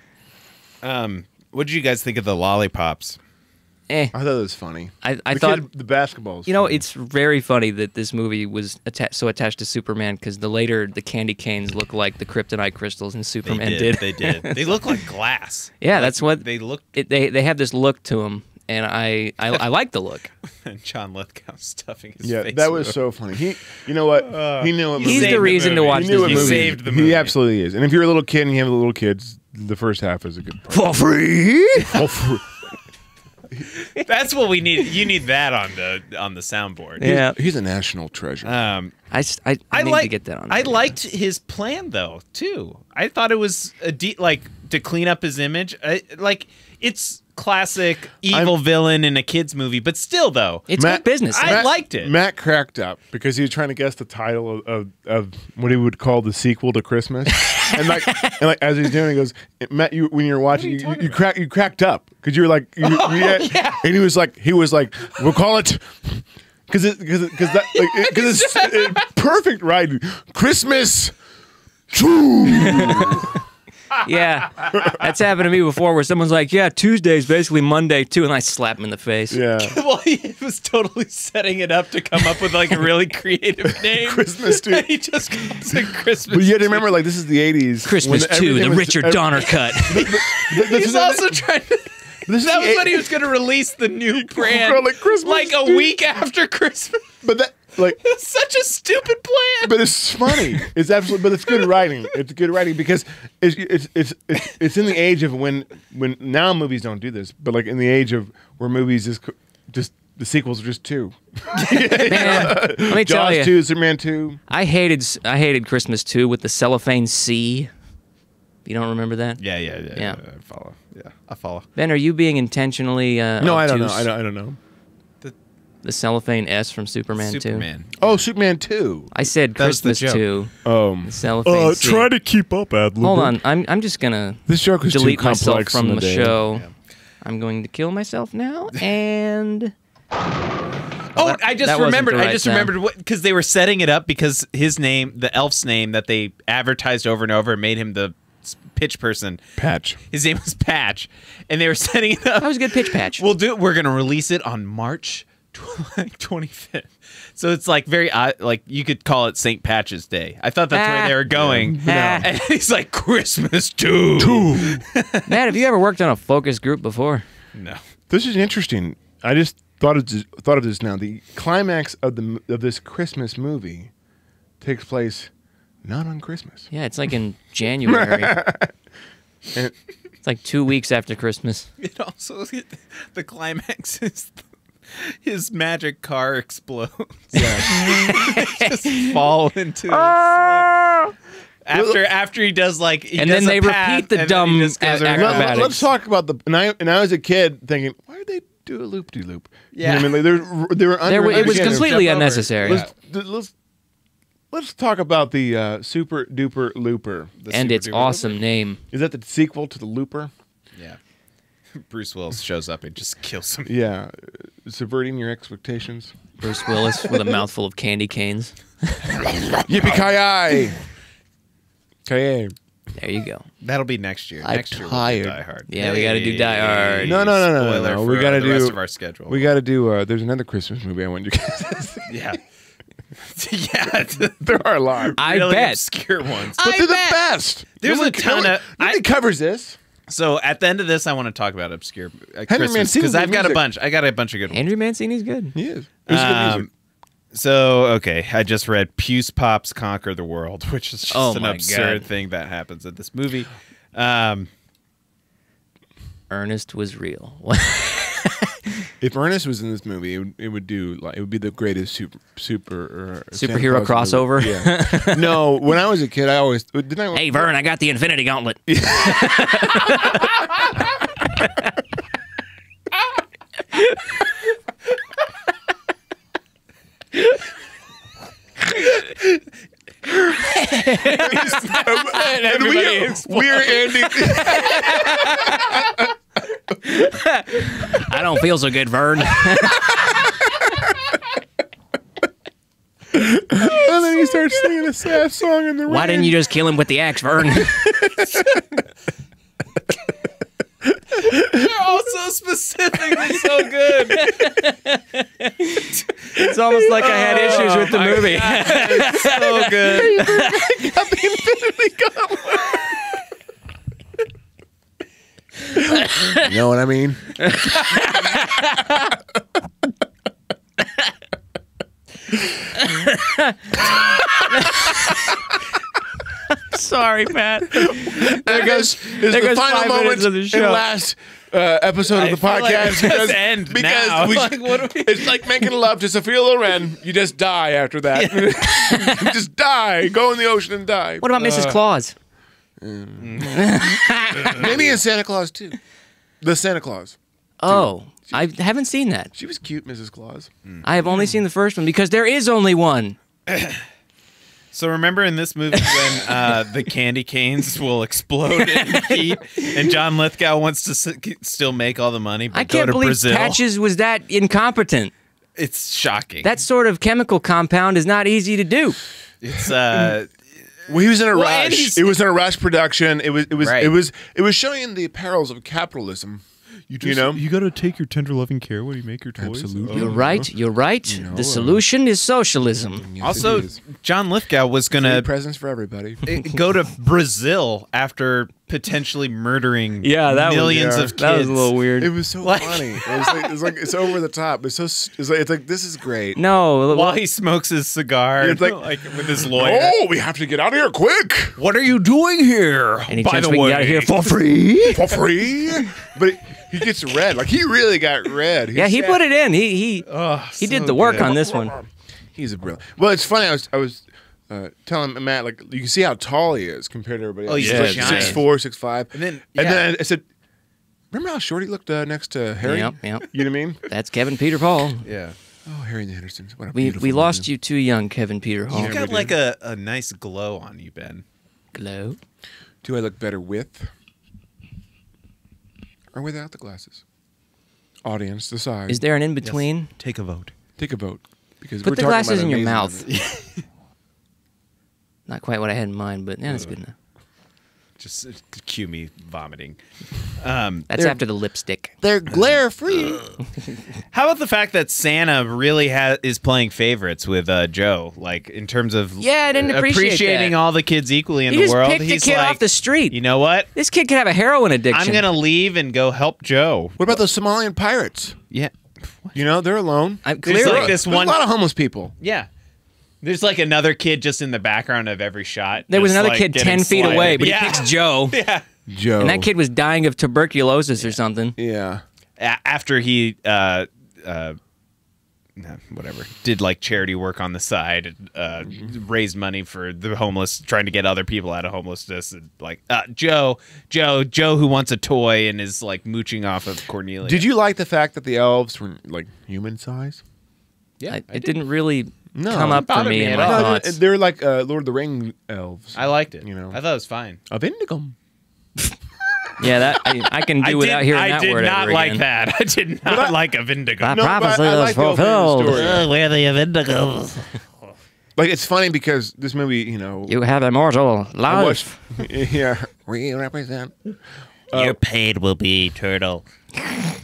S2: What did you guys think of the lollipops?
S3: I thought it was funny.
S1: I thought
S3: the basketballs.
S1: It's very funny that this movie was so attached to Superman because the candy canes look like the kryptonite crystals in Superman did.
S2: They did. They look like glass.
S1: Yeah, that's what
S2: they look.
S1: They have this look to them, and I like the look.
S2: And John Lithgow stuffing his face.
S3: Yeah, that was so funny. You know what? He knew it.
S1: He's the reason to watch this movie.
S2: He saved the movie.
S3: He absolutely is. And if you're a little kid and you have little kids, the first half is a good part.
S1: For free.
S3: For free.
S2: That's what we need. You need that on the soundboard.
S1: Yeah,
S3: he's a national treasure.
S1: I need to get that on.
S2: I liked his plan though too. I thought it was to clean up his image. It's classic evil villain in a kids movie, but still though,
S1: it's good business.
S2: I liked it.
S3: Matt cracked up because he was trying to guess the title of what he would call the sequel to Christmas, and like as he's doing, he goes, Matt, when you were watching, you cracked up because you were like, yeah. And he was like, we'll call it. Because it's perfect, right? Christmas.
S1: Yeah, that's happened to me before where someone's like, yeah, Tuesday's basically Monday too, and I slap him in the face.
S3: Yeah.
S2: Well, he was totally setting it up to come up with like a really creative name.
S3: Christmas 2.
S2: And he just calls it Christmas.
S3: But you have to remember, like, this is the 80s.
S1: Christmas 2, the Richard Donner cut.
S2: He's also trying to... That was when he was going to release the new brand like a week after Christmas.
S3: But that... Like,
S2: it's such a stupid plan,
S3: but it's funny. It's absolutely, but it's good writing. It's good writing because it's in the age of when now movies don't do this, but like in the age of where movies just the sequels are just two.
S1: Man, let me tell you,
S3: Jaws 2, Superman 2.
S1: I hated Christmas 2 with the cellophane C. You don't remember that?
S2: Yeah.
S1: Yeah.
S2: I follow. Yeah, I follow.
S1: Ben, are you being intentionally?
S3: No, I don't know. I don't know.
S1: The cellophane S from Superman 2.
S3: Oh, Superman 2.
S1: I said Christmas 2.
S3: The
S1: cellophane C.
S4: Try to keep up, Adlib.
S1: Hold on, I'm just gonna
S3: this joke is
S1: delete
S3: too
S1: myself
S3: complex
S1: from the show.
S3: Yeah.
S1: I'm going to kill myself now, and
S2: I just remembered because they were setting it up because his name, the elf's name that they advertised over and over, made him the pitch person.
S3: Patch.
S2: His name was Patch, and they were setting it up.
S1: That was a good pitch patch.
S2: We're going to release it on March 25th. So it's like very odd, like you could call it St. Patch's Day. I thought that's where they were going. And he's like, Christmas 2.
S1: Matt, have you ever worked on a focus group before?
S2: No.
S3: This is interesting. I just thought of this now. The climax of this Christmas movie takes place not on Christmas.
S1: Yeah, it's like in January.
S3: And-
S1: It's like 2 weeks after Christmas.
S2: It also the climax is his magic car explodes.
S3: Yeah.
S2: Just fall into it. After he does like, he
S1: And
S2: does
S1: then they
S2: a path,
S1: repeat the
S2: and then
S1: dumb
S2: he just goes around.
S1: acrobatics.
S3: Let's talk about the. And I was a kid thinking, why did they do a loop-de-loop?
S2: Yeah.
S3: You know what I mean, like, they were under.
S1: It was
S3: again,
S1: completely
S2: jump over.
S1: unnecessary.
S3: Let's talk about the Super Duper Looper.
S1: And its awesome name.
S3: Is that the sequel to the Looper?
S2: Yeah. Bruce Willis shows up and just kills him.
S3: Yeah, subverting your expectations.
S1: Bruce Willis with a mouthful of candy canes.
S3: Yippee-ki-yay! Ki-yay.
S1: There you go.
S2: That'll be next year.
S3: I'm
S2: Next year
S3: tired.
S2: we'll do Die Hard.
S1: Yeah, we got to do Die Hard.
S3: No.
S2: Spoiler
S3: We
S2: for,
S3: got to
S2: the
S3: do
S2: rest of our schedule.
S3: We got to do. There's another Christmas movie I want you guys to see.
S2: Yeah. Yeah.
S3: There are a lot,
S1: I
S2: really
S1: bet.
S2: obscure ones.
S3: but they're the best.
S2: There's
S3: No one-
S2: a ton
S3: no one-
S2: of-
S3: Nobody covers this.
S2: So at the end of this, I want to talk about obscure Christmas
S3: Mancini's
S2: because I've got a
S3: music.
S2: bunch. I got a bunch of good ones.
S1: Andrew Mancini's good.
S3: He is. There's good music.
S2: So okay, I just read Puce Pops Conquer the World, which is just
S1: Oh
S2: an
S1: my
S2: absurd
S1: God.
S2: thing that happens in this movie.
S1: Ernest was real.
S3: If Ernest was in this movie, it would do like it would be the greatest
S1: Superhero
S3: Santa Claus movie.
S1: crossover.
S3: Yeah. No, when I was a kid, I always didn't I.
S1: Hey, Vern, I got the Infinity Gauntlet.
S3: and we're ending.
S1: I don't feel so good, Vern.
S3: And then he starts singing a sad song in the rain.
S1: Why didn't you just kill him with the axe, Vern?
S2: They're all so specific and so good.
S1: It's almost like I had issues with the movie.
S2: So good.
S3: Got the Infinity Gauntlet. You know what I mean?
S1: Sorry, Pat.
S3: There goes
S1: there
S3: the
S1: goes
S3: final
S1: 5
S3: moment
S1: minutes of the
S3: and
S1: show.
S3: last episode of the
S2: feel like
S3: podcast
S2: it just end now. Like, what do we-
S3: it's like making love to Sophia Loren. You just die after that. You just die. Go in the ocean and die.
S1: What about Mrs. Claus?
S3: Maybe in Santa Claus too. The Santa Claus.
S1: Oh, I haven't seen that.
S3: She was cute, Mrs. Claus.
S1: I have only seen the first one because there is only one.
S2: So remember in this movie when the candy canes will explode in heat, and John Lithgow wants to still make all the money, but
S1: I
S2: go
S1: can't
S2: to
S1: believe
S2: Brazil.
S1: Patches was that incompetent.
S2: It's shocking.
S1: That sort of chemical compound is not easy to do.
S2: It's
S3: Well, he was in a
S2: and
S3: rush.
S2: he's-
S3: It was in a rush production. It was
S2: Right.
S3: it was showing the perils of capitalism. You know?
S4: you got to take your tender loving care when you make your toys.
S3: Absolutely.
S1: You're right. You're right. The solution is socialism.
S3: Yes,
S2: also
S3: it is.
S2: John Lithgow was
S3: Free
S2: gonna
S3: presents for everybody.
S2: go to Brazil after potentially murdering millions of kids.
S1: That was a little weird.
S3: It was so funny. It was like it's over the top. It's so it's like this is great.
S1: No,
S2: While he smokes his cigar,
S3: It's like-
S2: with his lawyer.
S3: Oh, we have to get out of here quick
S2: What are you doing here?
S1: any
S2: By
S1: chance
S2: the
S1: we can
S2: way,
S1: get out of here for free?
S3: for free. But he gets red. Like he really got red.
S1: Yeah, he put it in. He did the work on this one.
S3: He's a brilliant. Well, it's funny. I was telling Matt, like, you can see how tall he is compared to everybody else.
S2: Oh, he's
S3: like
S2: giant.
S3: 6'4", 6'5".
S2: And then,
S3: then I said, remember how short he looked next to Harry?
S1: Yep.
S3: You know what I mean?
S1: That's Kevin Peter Paul.
S2: yeah.
S3: Oh, Harry and the Hendersons. What a
S1: We
S3: beautiful
S1: lost
S3: movie.
S1: you too young, Kevin Peter Hall.
S2: You got like a nice glow on you, Ben.
S1: Glow.
S3: Do I look better with or without the glasses? Audience, decide.
S1: Is there an in between?
S2: Take a vote.
S3: Take a vote. Because
S1: Put
S3: we're
S1: the
S3: talking
S1: glasses
S3: about
S1: in your
S3: amazing
S1: mouth.
S3: movies.
S1: Not quite what I had in mind, but yeah, that's good enough.
S2: Just cue me vomiting.
S1: That's after the lipstick.
S3: They're glare free.
S2: How about the fact that Santa really is playing favorites with Joe, like in terms of
S1: Yeah, I didn't appreciate
S2: appreciating
S1: that.
S2: all the kids equally in
S1: He
S2: the
S1: just
S2: world.
S1: picked a
S2: He's
S1: kid
S2: like,
S1: off the street.
S2: You know what?
S1: This kid could have a heroin addiction.
S2: I'm gonna leave and go help Joe.
S3: What about those Somalian pirates?
S2: Yeah,
S3: You know, they're alone.
S1: Clearly,
S2: like this
S3: There's
S2: one.
S3: a lot of homeless people.
S2: Yeah, There's like another kid just in the background of every shot.
S1: There was
S2: just,
S1: another
S2: like,
S1: kid
S2: getting
S1: 10 feet
S2: slighted.
S1: away, but
S2: yeah.
S1: he picks Joe.
S2: Yeah.
S3: Joe.
S1: And that kid was dying of tuberculosis or something.
S3: Yeah.
S2: After he whatever, did like charity work on the side, raised money for the homeless, trying to get other people out of homelessness, and like Joe who wants a toy and is like mooching off of Cornelia.
S3: Did you like the fact that the elves were like human size?
S2: Yeah,
S1: It didn't really
S3: No,
S1: come
S3: it
S1: up for
S2: bothered
S1: me
S2: me
S1: in
S2: at
S1: my
S2: all.
S1: thoughts.
S3: They're like Lord of the Ring elves.
S2: I liked it.
S3: You know.
S2: I thought it was fine.
S3: Of Indigum.
S1: Yeah, that I can do without hearing that word
S2: I did not
S1: ever
S2: like
S1: again.
S2: that. I did not like a Vindigo.
S1: That
S3: No, but
S1: prophecy
S3: I
S1: was
S3: like the opening
S1: fulfilled.
S3: story.
S5: Where are the Vindigos?
S3: Like it's funny because this movie, you know,
S1: You have immortal
S3: I watched-
S1: life.
S3: yeah, we represent.
S5: Your pain will be eternal.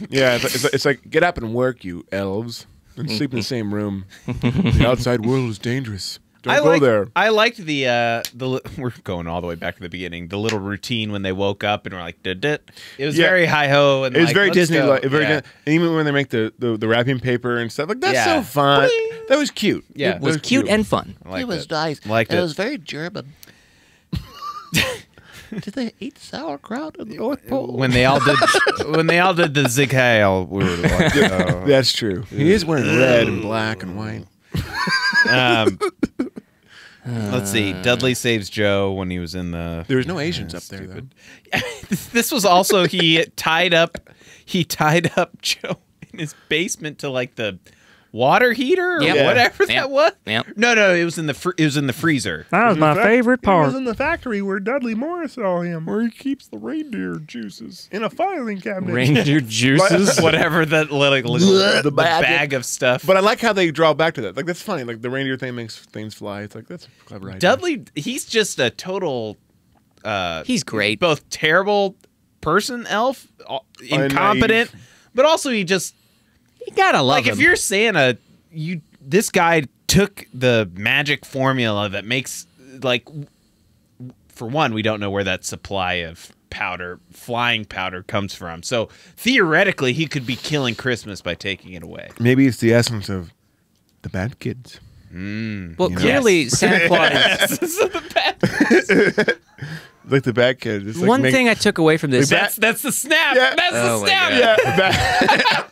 S3: Yeah, it's like get up and work, you elves, and sleep in the same room. The outside world is dangerous. Don't go there.
S2: I liked the we're going all the way back to the beginning. The little routine when they woke up and were like, did it. It was
S3: Yeah.
S2: very hi ho and
S3: It was
S2: like,
S3: very
S2: let's
S3: Disney
S2: go.
S3: like, very
S2: Yeah.
S3: and even when they make the wrapping paper and stuff like that's
S2: Yeah.
S3: so fun. That was cute.
S2: Yeah.
S1: It was cute and fun.
S2: I liked
S5: It was
S2: it.
S5: nice.
S2: Liked
S5: it
S2: it.
S5: was very German. Did they eat sauerkraut in the North Pole?
S2: When they all did the Zig Heil, we were like, oh.
S3: That's true. He is wearing red and black and white.
S2: Let's see. Dudley saves Joe when he was in the.
S3: There was no Asians up there though.
S2: This was also he tied up Joe in his basement to like the water heater or
S1: Yep.
S2: whatever
S1: Yep.
S2: that was.
S1: Yep.
S2: No, it was in the freezer.
S1: That was my favorite part.
S3: in the factory where Dudley Morris saw him, where he keeps the reindeer juices in a filing cabinet.
S1: Reindeer juices.
S2: Whatever that little the bag of stuff.
S3: But I like how they draw back to that. Like that's funny. Like the reindeer thing makes things fly. It's like that's a clever idea.
S2: Dudley, he's just a total.
S1: He's great.
S2: Both terrible person, elf, incompetent, but also he just
S1: You gotta love
S2: like
S1: him.
S2: if you're Santa, this guy took the magic formula that makes like for one, we don't know where that supply of flying powder comes from. So theoretically, he could be killing Christmas by taking it away.
S3: Maybe it's the essence of the bad kids.
S1: well, clearly Santa Claus.
S3: Like the bad kids. It's like
S1: One thing I took away from this.
S3: Like
S2: That's the snap.
S3: Yeah.
S2: That's
S1: Oh
S2: the
S1: my
S2: snap.
S1: God.
S3: yeah,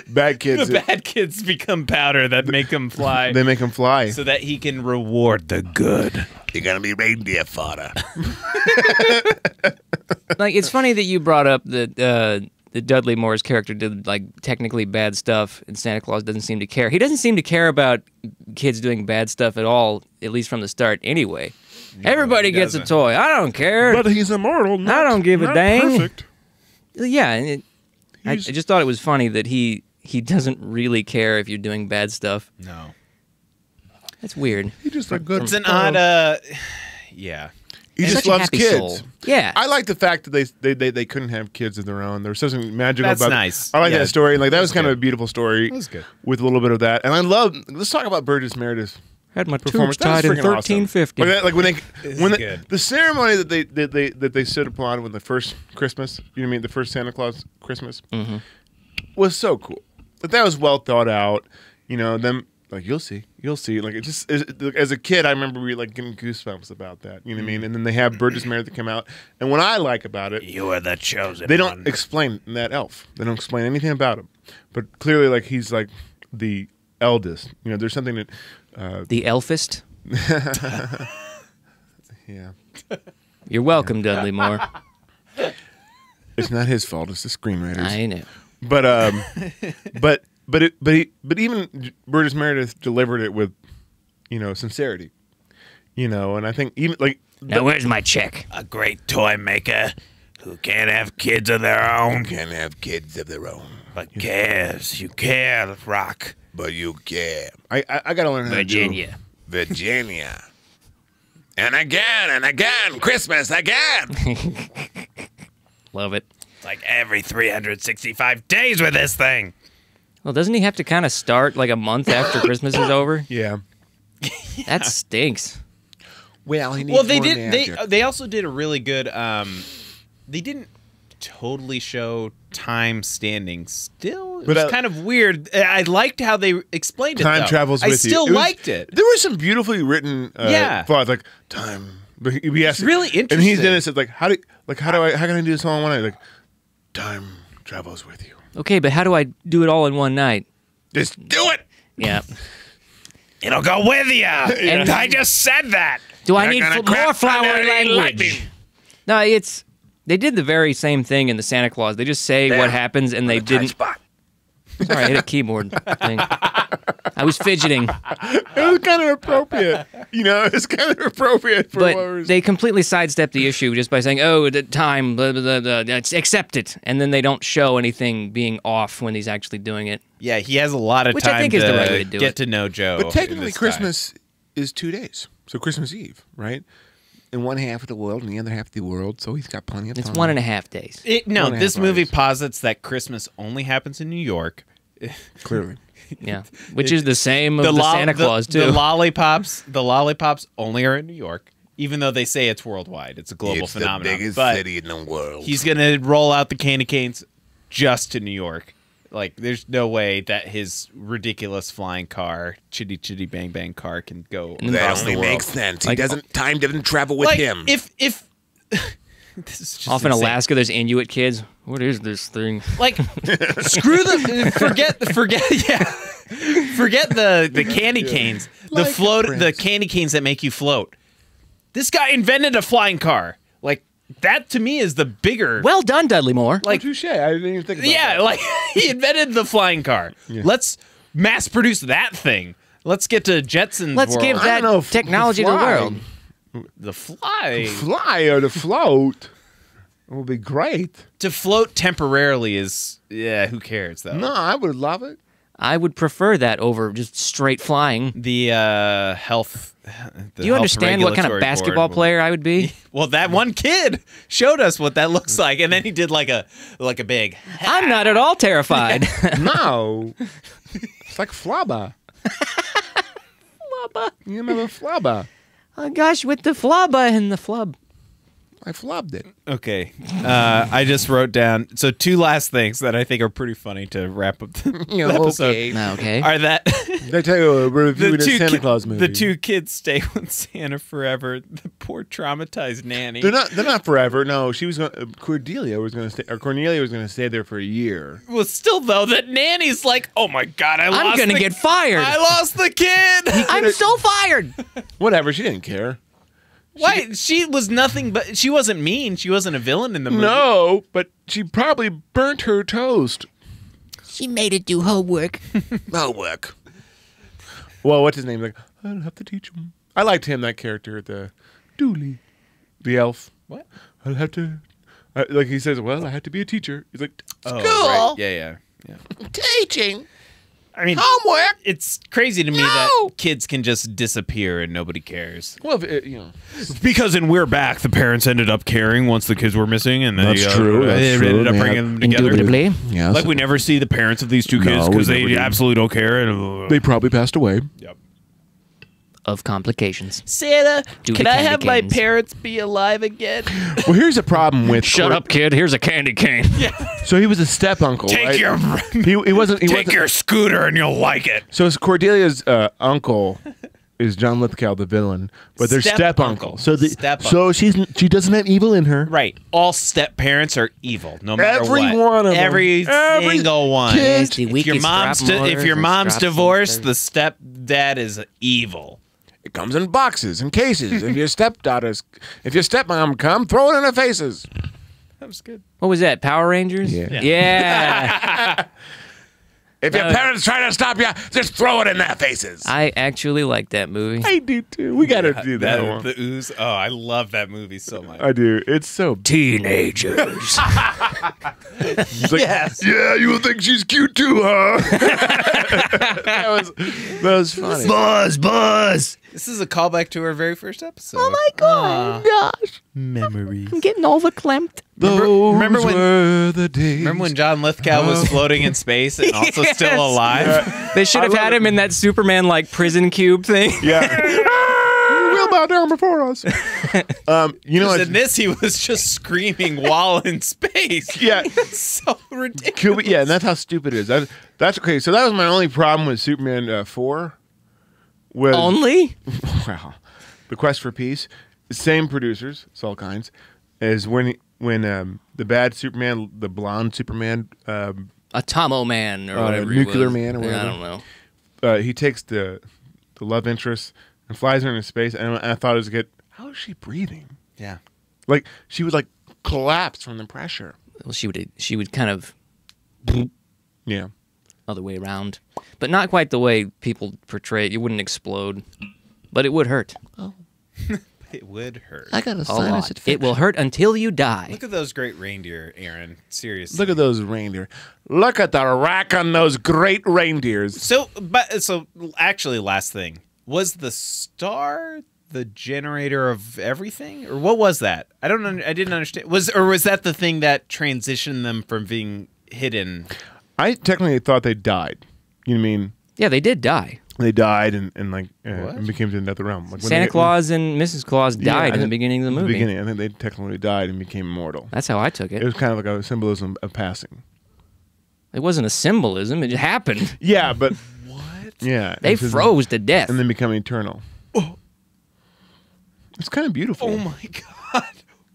S3: bad kids.
S2: The bad kids become powder that make them fly.
S3: They make them fly.
S2: so that he can reward the good.
S5: You're gonna be reindeer fodder.
S1: Like it's funny that you brought up that the Dudley Moore's character did like technically bad stuff, and Santa Claus doesn't seem to care. He doesn't seem to care about kids doing bad stuff at all, at least from the start. Anyway, everybody gets a toy. I don't care.
S3: he's immortal.
S1: I don't give a dang.
S3: Perfect.
S1: Yeah, and I just thought it was funny that he doesn't really care if you're doing bad stuff.
S2: No.
S1: That's weird.
S3: He's just a good.
S2: It's an
S3: fellow.
S2: odd yeah.
S3: He
S1: He's
S3: just
S1: such a
S3: loves
S1: happy
S3: kids.
S1: soul. Yeah.
S3: I like the fact that they couldn't have kids of their own. There was something magical
S2: That's
S3: about
S2: nice.
S3: I like
S2: Yeah.
S3: that story. Like that was kind of
S2: good.
S3: a beautiful story.
S2: was good.
S3: With a little bit of that. And I love. Let's talk about Burgess Meredith.
S1: Had my
S3: Performance.
S1: tubes tied in
S3: That was freaking awesome.
S1: 1350.
S3: Like when they
S2: good.
S3: the ceremony that they stood upon when the first Christmas, you know what I mean, the first Santa Claus Christmas, was so cool. Like that was well thought out. You know them. Like you'll see. Like it just as a kid, I remember like getting goosebumps about that. You know what I mean? And then they have Burgess Meredith come out, and what I like about it,
S5: You are the chosen
S3: they don't
S5: one.
S3: explain that elf. They don't explain anything about him. But clearly, like he's like the eldest. You know, there's something that.
S1: The elfist.
S3: Yeah,
S1: You're welcome, Dudley Moore.
S3: it's not his fault. It's the screenwriters.
S1: I know.
S3: But even Burgess Meredith delivered it with, you know, sincerity. You know, and I think even like
S1: Now where's my check?
S5: A great toy maker who can't have kids of their own,
S3: can't have kids of their own,
S5: but cares. You care, Rock.
S3: but you care. I gotta learn how to
S1: Virginia.
S3: do Virginia. And again, Christmas again.
S1: Love it.
S5: It's like every 365 days with this thing.
S1: Well, doesn't he have to kind of start like a month after Christmas is over?
S3: Yeah.
S1: That stinks.
S3: Well, he needs
S2: Well, they
S3: more
S2: did.
S3: magic.
S2: They also did a really good. They didn't totally show time standing still. It was kind of weird. I liked how they explained it.
S3: Time travels with you.
S2: I still liked it.
S3: There were some beautifully written thoughts, like time. But it's
S2: really interesting.
S3: And he's in it. Says like, how can I do this all in one night? Like, time travels with you.
S1: Okay, but how do I do it all in one night?
S3: Just do it.
S1: Yeah.
S5: It'll go with you. And I just said that.
S1: Do I need more flowery language? No, they did the very same thing in the Santa Claus. They just say what happens, and they didn't. Sorry, I hit a keyboard thing. I was fidgeting.
S3: It was kind of appropriate. It's kind of appropriate for
S1: But they completely sidestepped the issue just by saying, oh, the time, blah, blah, blah, blah, accept it. And then they don't show anything being off when he's actually doing it.
S2: Yeah, he has a lot of
S1: Which
S2: time
S1: I think is the right way to do
S2: get
S1: it.
S2: to know Joe.
S3: But technically, Christmas is 2 days. So Christmas Eve, right? In one half of the world and the other half of the world, so he's got plenty of time.
S1: It's 1.5 days.
S2: This movie posits that Christmas only happens in New York.
S3: Clearly.
S1: Yeah, which is the same of the Santa Claus, too.
S2: The lollipops only are in New York, even though they say it's worldwide. It's a global phenomenon.
S5: It's the biggest
S2: but
S5: city in the world.
S2: He's going to roll out the candy canes just to New York. Like, there's no way that his ridiculous flying car, chitty chitty bang bang car, can go
S5: That
S2: across
S5: only
S2: the world.
S5: makes sense. Time doesn't travel with
S2: Like,
S5: him.
S2: If this is just
S1: Off in
S2: insane.
S1: Alaska, there's Inuit kids. What is this thing?
S2: Like, screw forget the candy canes, the candy canes that make you float. This guy invented a flying car. Like, that to me is the bigger.
S1: Well done, Dudley Moore.
S2: Like,
S3: touche. I didn't even think about that.
S2: like he invented the flying car. Yeah. Let's mass produce that thing. Let's get to Jetsons.
S1: Let's
S2: world.
S1: give that technology to the world.
S2: The fly.
S3: Fly or to float. It would be great.
S2: To float temporarily is, who cares though?
S3: No, I would love it.
S1: I would prefer that over just straight flying.
S2: The health.
S1: Do you understand what kind of basketball player I would be?
S2: Well, that one kid showed us what that looks like, and then he did like a big.
S1: I'm not at all terrified.
S3: No. It's like flubber.
S1: Flubba.
S3: You remember flubber?
S1: Oh gosh, with the flubba and the flub.
S3: I flubbed it.
S2: Okay. I just wrote down, so 2 last things that I think are pretty funny to wrap up the episode.
S1: Okay.
S2: Are that
S3: They tell you we're reviewing a Santa Claus movie.
S2: the 2 kids stay with Santa forever. The poor traumatized nanny.
S3: They're not forever. No, she was Cordelia was going to stay, or Cornelia was going to stay there for a year.
S2: Well, still though, that nanny's like, oh my god,
S1: I'm gonna get fired.
S2: I lost the kid.
S1: I'm so fired.
S3: Whatever, she didn't care.
S2: Why? She was nothing but. She wasn't mean. She wasn't a villain in the movie.
S3: No, but she probably burnt her toast.
S1: She made it do homework.
S5: Homework.
S3: Well, what's his name? Like, I'll have to teach him. I liked him, that character, the Dooley, the elf.
S2: What?
S3: I'll have to. Like he says, well, I had to be a teacher. He's like,
S2: Oh,
S5: School.
S2: right. Yeah.
S5: Teaching.
S2: I mean,
S5: Homework.
S2: it's crazy to me that kids can just disappear and nobody cares.
S3: well,
S2: Because in We're Back, the parents ended up caring once the kids were missing, and they,
S3: That's true.
S2: they ended up bringing them together.
S1: Indubitably.
S3: yes.
S2: Like we never see the parents of these 2 kids
S3: No,
S2: because
S3: we
S2: they
S3: never do.
S2: absolutely don't care. And,
S3: They probably passed away.
S2: Yep.
S1: Of complications.
S2: Santa,
S1: Do can the I candy have my canes.
S2: parents be alive again?
S3: Well, here's a problem with.
S1: Shut up, kid. Here's a candy cane.
S3: So he was a step uncle.
S5: Take your
S3: He wasn't. He
S5: take
S3: wasn't,
S5: your scooter and you'll like it.
S3: So Cordelia's uncle is John Lithgow, the villain, but they're step uncle. So she doesn't have evil in her.
S2: Right. All step parents are evil, no matter
S3: Every
S2: what.
S3: one of them.
S2: Every single one.
S3: kid.
S1: Yes, the
S2: If your
S1: weakest
S2: mom's
S1: strap motors
S2: if your
S1: and
S2: mom's
S1: straps and
S2: divorced, the
S1: stuff.
S2: stepdad is evil.
S3: It comes in boxes and cases. If your stepmom come, throw it in their faces.
S2: That was good.
S1: What was that? Power Rangers?
S3: Yeah.
S5: If your parents try to stop you, just throw it in their faces.
S1: I actually like that movie.
S3: I do too. We gotta do that one.
S2: The ooze. Oh, I love that movie so much.
S3: I do. It's so.
S1: Teenagers.
S3: It's like, yes. Yeah, you will think she's cute too, huh? that was funny.
S5: Buzz.
S2: This is a callback to our very first episode.
S1: Oh my god. Gosh.
S2: Memories.
S1: I'm getting overclamped.
S2: Remember when-
S3: were the days.
S2: Remember when John Lithgow was floating in space and also still alive?
S1: They should have had him in that Superman like prison cube thing.
S3: Yeah. Will fly down before us. You know,
S2: in this he was just screaming while in space.
S3: Yeah,
S2: That's so ridiculous.
S3: yeah, and that's how stupid it is. That's okay. So that was my only problem with Superman 4. Was
S1: Only?
S3: wow, the Quest for Peace. Same producers, Saul Kynes, as when the bad Superman, the blonde Superman,
S1: Atomo Man or whatever.
S3: Nuclear Man or whatever.
S1: I don't know.
S3: He takes the love interest and flies her into space, and I thought it was good. How is she breathing?
S2: Yeah.
S3: Like she would like collapse from the pressure.
S1: Well, she would kind of
S3: Yeah.
S1: other way around, but not quite the way people portray it. You wouldn't explode, but it would hurt.
S2: It would hurt.
S5: I got a
S1: A
S5: sinus
S1: lot.
S5: infection.
S1: It will hurt until you die.
S2: Look at those great reindeer, Aaron. Seriously.
S3: Look at those reindeer. Look at the rack on those great reindeers.
S2: So actually, last thing, was the star the generator of everything, or what was that? I didn't understand. Was that the thing that transitioned them from being hidden?
S3: I technically thought they died. You know what I mean?
S1: Yeah, they did die.
S3: They died and became to another realm. Like when
S1: Santa Claus and Mrs. Claus died in the beginning of the movie.
S3: I think they technically died and became immortal.
S1: That's how I took
S3: It
S1: it.
S3: was kind of like a symbolism of passing.
S1: It wasn't a symbolism. It happened.
S3: Yeah, but
S2: What?
S3: yeah,
S1: They
S3: it's just-
S1: froze to death.
S3: and then become eternal. It's kind of beautiful.
S2: Oh my god!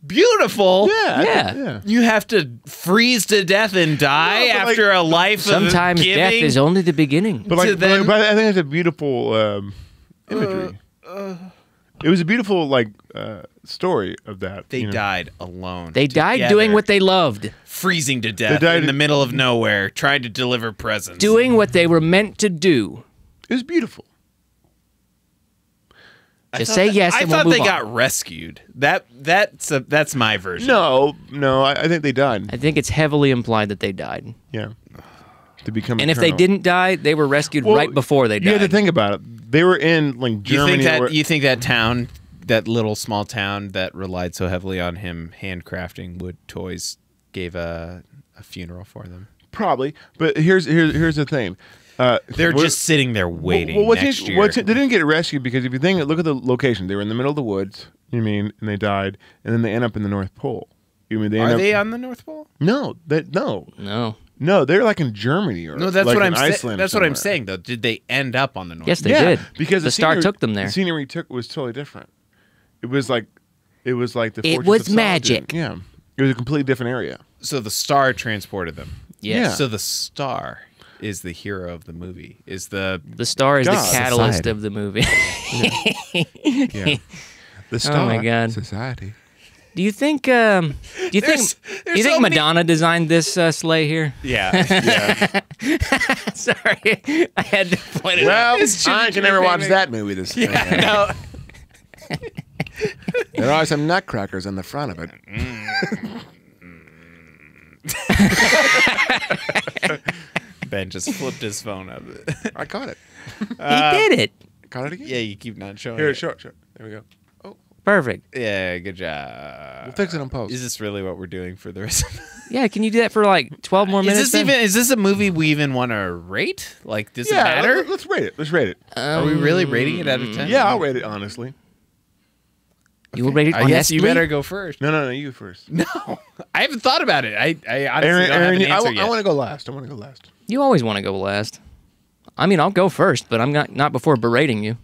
S2: Beautiful.
S3: Yeah,
S1: Yeah.
S2: You have to freeze to death and die
S3: No, but, like,
S2: after a life
S1: Sometimes
S2: of giving.
S1: death is only the beginning.
S3: But
S2: So then-
S3: but I think it's a beautiful imagery. It was a beautiful story of that.
S2: They
S3: you know?
S2: died alone.
S1: They died
S2: together,
S1: doing what they loved,
S2: freezing to death
S3: died-
S2: in the middle of nowhere, trying to deliver presents.
S1: doing what they were meant to do.
S3: It was beautiful.
S1: Just say yes,
S2: I
S1: and
S2: thought
S1: we'll
S2: they
S1: move on.
S2: got rescued. That's my version.
S3: No, I think they died.
S1: I think it's heavily implied that they died.
S3: Yeah, to become.
S1: And if they
S3: eternal.
S1: didn't die, they were rescued
S3: Well,
S1: right before they died.
S3: you had to think about it. They were in like
S2: You
S3: Germany.
S2: think that town, that little small town that relied so heavily on him handcrafting wood toys, gave a funeral for them?
S3: Probably, but here's the thing.
S2: They're just sitting there waiting next year.
S3: They didn't get rescued because if you look at the location, they were in the middle of the woods. You mean, and they died, and then they end up in the North Pole. You mean
S2: Are they on the North Pole?
S3: No, no, they're like in Germany or
S2: No, that's
S3: like
S2: what
S3: in
S2: I'm saying.
S3: Iceland.
S2: That's what I'm
S3: somewhere.
S2: saying, though. Did they end up on the North?
S1: Yes, they
S3: Yeah,
S1: did.
S3: because
S1: the star
S3: scenery-
S1: took them there.
S3: The scenery was totally different. It was like the.
S1: It
S3: Fortress
S1: was
S3: of Solitude.
S1: magic.
S3: Yeah, it was a completely different area.
S2: So the star transported them.
S1: Yes.
S3: Yeah.
S2: So the star is the hero of the movie.
S1: The star is
S3: God.
S1: the catalyst
S5: Society.
S1: of the movie.
S3: Yeah, the star.
S1: my God.
S3: Society.
S1: Do you think? Do you think
S2: there's so many-
S1: Madonna designed this sleigh here?
S2: Yeah.
S1: Sorry, I had to point it out.
S3: Well, I can never watch that movie. This.
S2: No.
S3: There are some nutcrackers on the front of it.
S2: Ben just flipped his phone up.
S3: I caught it.
S1: He did it.
S3: Caught it again.
S2: Yeah, you keep not showing
S3: Here,
S2: it.
S3: sure. There we go.
S1: Perfect.
S2: Yeah, good job.
S3: We'll fix it on post.
S2: Is this really what we're doing for the rest of it?
S1: Yeah, can you do that for like 12 more minutes?
S2: Is this a movie we even want to rate? Like, does it matter?
S3: Let's rate it. Let's rate it.
S2: Are we really rating it out of 10?
S3: Yeah, I'll rate it honestly.
S1: You will rate it
S2: I
S1: honestly?
S2: guess you better go first.
S3: No, you first.
S2: No, I haven't thought about it. I honestly don't have
S3: Aaron,
S2: an answer yet.
S3: I want to go last. I want to go last.
S1: You always want to go last. I mean, I'll go first, but I'm not before berating you.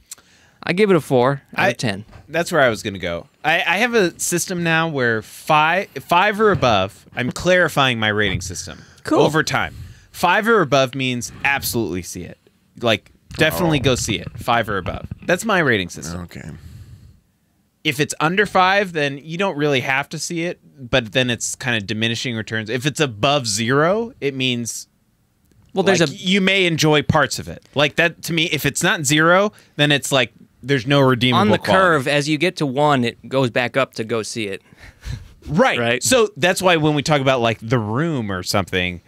S1: I give it a 4 out of 10.
S2: That's where I was going to go. I have a system now where five or above, I'm clarifying my rating system.
S1: Cool.
S2: Over time. 5 or above means absolutely see it. Like, definitely go see it. 5 or above. That's my rating system.
S3: Okay.
S2: If it's under 5, then you don't really have to see it, but then it's kind of diminishing returns. If it's above 0, it means
S1: Well, there's
S2: like, you may enjoy parts of it. Like that, to me, if it's not 0, then it's like there's no redeemable
S1: on the
S2: quality.
S1: curve, as you get to 1, it goes back up to go see it.
S2: Right.
S1: Right.
S2: So that's why when we talk about like The Room or something,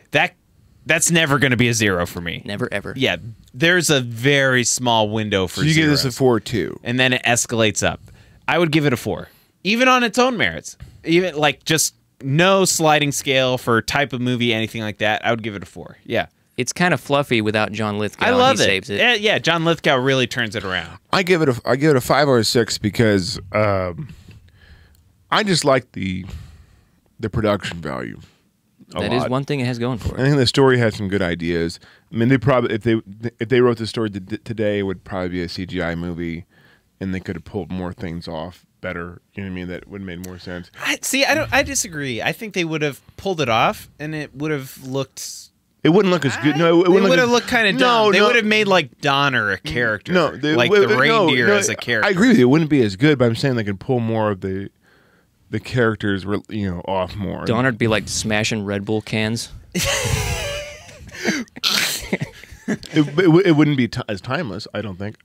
S2: that's never going to be a 0 for me.
S1: Never, ever.
S2: Yeah. There's a very small window for
S3: So you give this a
S2: zeros.
S3: 4.2.
S2: And then it escalates up. I would give it a 4. Even on its own merits. Even like just no sliding scale for type of movie, anything like that. I would give it a 4. Yeah.
S1: It's kind of fluffy without John Lithgow.
S2: I love
S1: he
S2: it.
S1: Saves it.
S2: Yeah, John Lithgow really turns it around.
S3: I give it a 5 or a 6 because I just like the production value.
S1: That is one thing it has going for
S3: I
S1: it.
S3: think the story had some good ideas. I mean, they probably if they wrote the story today, it would probably be a CGI movie, and they could have pulled more things off better. You know what I mean? That would have made more sense.
S2: I disagree. I think they would have pulled it off, and it would have looked.
S3: It wouldn't look as good. No, it
S2: would have looked kind of dumb.
S3: No,
S2: They would have made like Donner a character.
S3: No,
S2: like the reindeer as a character.
S3: I agree with you. It wouldn't be as good, but I'm saying they could pull more of the characters, off more.
S1: Donner'd be like smashing Red Bull cans.
S3: It wouldn't be as timeless, I don't think,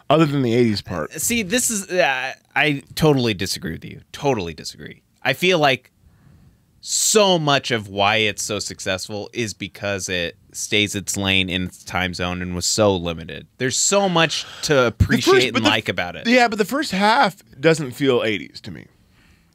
S3: other than the 80s part.
S2: See, this is I totally disagree with you. Totally disagree. I feel like so much of why it's so successful is because it stays its lane in its time zone and was so limited. There's so much to appreciate and like about it.
S3: Yeah, but the first half doesn't feel 80s to me.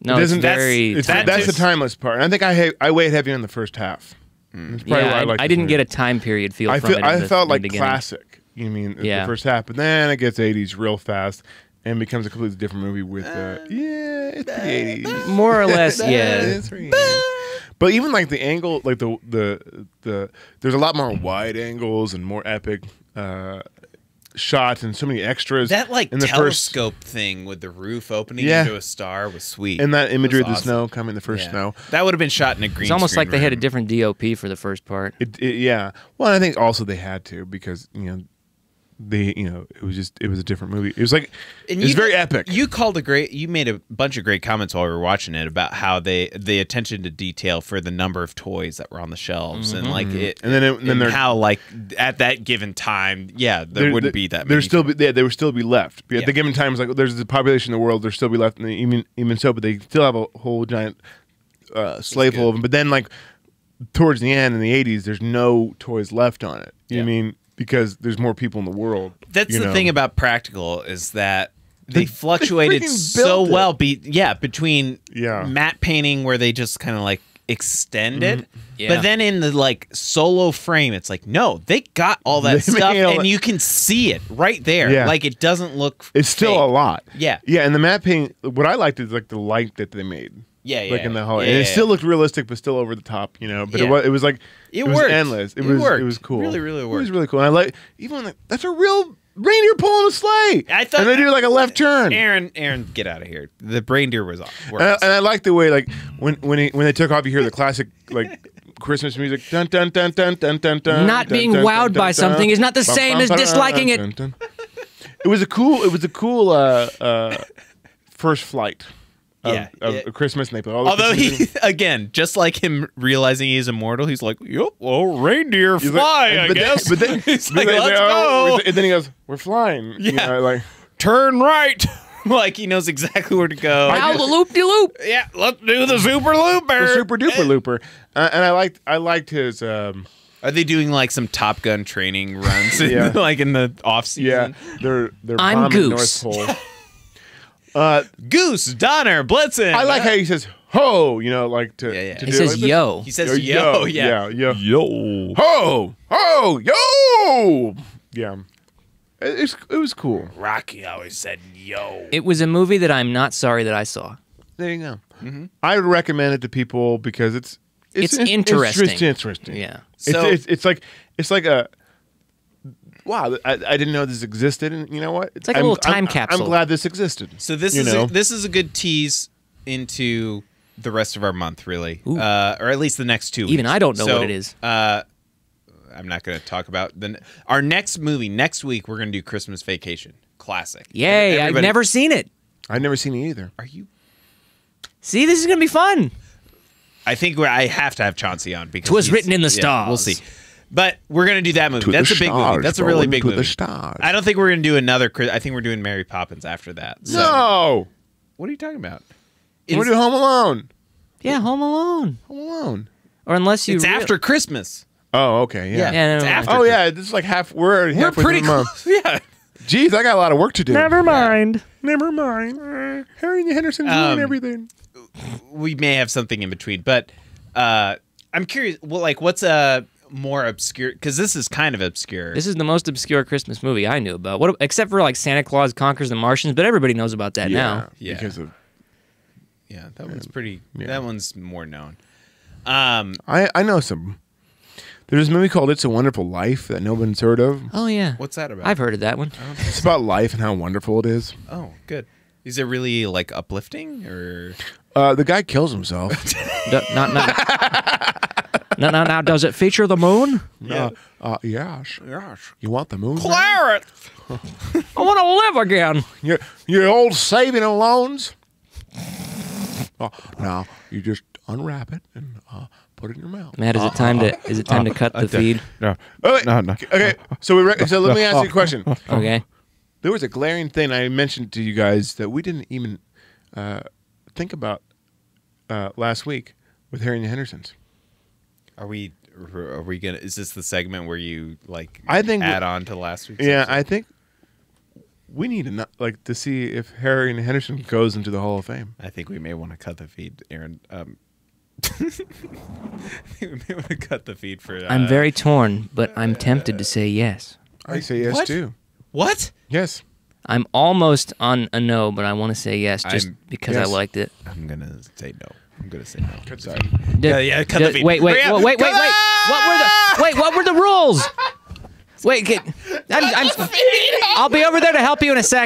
S1: No, it's very.
S3: That's the timeless part. And I think I weighed heavy on the first half.
S1: Yeah, I didn't get a time period feel from it.
S3: I felt like
S1: beginning.
S3: classic. You mean the first half, but then it gets 80s real fast and becomes a completely different movie with it's pretty 80s.
S1: More or less, yeah.
S3: It's pretty 80s. But even like the angle, like the there's a lot more wide angles and more epic shots and so many extras.
S2: That like
S3: in the
S2: telescope thing with the roof opening into a star was sweet.
S3: And that imagery of the
S2: awesome.
S3: snow coming, the first snow.
S2: That would have been shot in a green.
S1: It's almost like they had a
S2: room.
S1: different DOP for the first part.
S3: Yeah. Well, I think also they had to because it was a different movie. It was like it was very epic.
S2: You made a bunch of great comments while we were watching it about how the attention to detail for the number of toys that were on the shelves and like it,
S3: and then
S2: how like at that given time, there wouldn't be that.
S3: There would still be left. At the given time, it's like there's the population in the world. There'll still be left, and even so, but they still have a whole giant sleigh full of them. But then like towards the end in the 80s, there's no toys left on it. You know what I mean? Because there's more people in the world.
S2: That's the thing about practical is that they fluctuated so well. Between matte painting where they just kind of like extended, but then in the like solo frame, it's like no, they got all that stuff, and you can see it right there.
S3: Yeah.
S2: Like it doesn't look.
S3: It's still
S2: fake.
S3: a lot.
S2: Yeah,
S3: yeah. And the matte painting, what I liked is like the light that they made. Like in the whole, and it still looked realistic, but still over the top, But it was like it was endless. It was cool.
S2: Really worked.
S3: It was really cool. And I like even like that's a real reindeer pulling a sleigh.
S2: I thought,
S3: and they do like a left turn.
S2: Aaron, get out of here. The reindeer was off.
S3: And I like the way like when they took off, you hear the classic like Christmas music. Dun dun dun dun dun dun dun.
S1: Not being wowed by something is not the same as disliking it.
S3: It was a cool first flight. Of Christmas, and they put all the
S2: although he again, just like him realizing he's immortal, he's like, "Yep, well, reindeer fly." I guess.
S3: But then
S2: he's like, "Let's go."
S3: And then he goes, "We're flying."
S2: Yeah,
S3: like
S2: turn right. Like he knows exactly where to go.
S1: Now the loop-de-loop.
S2: Yeah, let's do the super looper.
S3: The super duper looper. And I liked his.
S2: Are they doing like some Top Gun training runs? Like in the off season.
S3: Yeah, they're
S1: I'm
S3: bombing
S1: Goose.
S3: North Pole.
S2: Goose, Donner, Blitzen.
S3: I like how he says "ho," like to.
S2: Yeah.
S3: To
S1: He
S3: do
S1: says
S3: it.
S1: yo.
S2: He says yo. Yeah.
S3: Yo. Ho, ho, yo. Yeah. It was cool.
S5: Rocky always said yo.
S1: It was a movie that I'm not sorry that I saw.
S3: There you go. Mm-hmm. I would recommend it to people because it's
S1: interesting.
S3: It's interesting.
S1: Yeah.
S2: So
S3: it's like a. Wow, I didn't know this existed, and you know what?
S1: It's like a little time capsule.
S3: I'm glad this existed.
S2: So this is a good tease into the rest of our month, really, or at least the next 2 weeks.
S1: Even I don't know what it is.
S2: I'm not going to talk about our next movie. Next week, we're going to do Christmas Vacation. Classic.
S1: Yay! I've never seen it.
S3: I've never seen it either.
S2: Are you?
S1: See, this is going to be fun.
S2: I think I have to have Chauncey on because
S1: 'Twas written in the stars.
S2: We'll see. But we're going to do that movie. That's a big movie. That's a really big movie.
S3: The stars.
S2: I don't think we're going to do another. I think we're doing Mary Poppins after that. So.
S3: No.
S2: What are you talking about?
S3: We're doing Home Alone.
S1: Yeah, Home Alone.
S3: Home Alone.
S1: Or unless you.
S2: It's after Christmas.
S3: Oh, okay. Yeah.
S1: Yeah,
S2: it's
S1: no.
S2: after.
S3: Oh, yeah. This is like we're already halfway
S2: pretty
S3: through the month.
S2: close. Yeah.
S3: Jeez, I got a lot of work to do.
S1: Never mind.
S3: Never mind. Harry Henderson's doing everything.
S2: We may have something in between, but I'm curious. Well, like, what's more obscure, because this is kind of obscure.
S1: This is the most obscure Christmas movie I knew about. What, except for like Santa Claus Conquers the Martians, but everybody knows about that now.
S2: Yeah,
S3: because of
S2: that one's pretty.
S3: Yeah.
S2: That one's more known.
S3: I know some. There's a movie called It's a Wonderful Life that no one's heard of.
S1: Oh yeah,
S2: What's that about?
S1: I've heard of that one.
S3: It's about life and how wonderful it is.
S2: Oh, good. Is it really like uplifting or?
S3: The guy kills himself.
S1: Now, does it feature the moon?
S3: Yes. Yes. You want the moon?
S2: Clarence!
S1: I want to live again.
S3: Your old saving and loans. Now you just unwrap it and put it in your mouth.
S1: Matt, is it time to cut the feed?
S3: No. No. Okay. So let me ask you a question.
S1: Okay.
S3: There was a glaring thing I mentioned to you guys that we didn't even think about last week with Harry and the Hendersons.
S2: Are we gonna? Is this the segment where you like?
S3: I think
S2: add on to last week's.
S3: Yeah,
S2: episode?
S3: I think we need to see if Harry and the Henderson goes into the Hall of Fame.
S2: I think we may want to cut the feed, Aaron. I think we may want to cut the feed for.
S1: I'm very torn, but I'm tempted to say yes.
S3: I say yes
S2: What?
S3: too.
S2: What?
S3: Yes.
S1: I'm almost on a no, but I want to say yes just because I liked it.
S2: I'm gonna say no. I'm gonna say no. Sorry. Cut the feed.
S1: Wait. What were the rules? Wait, I'll be over there to help you in a sec.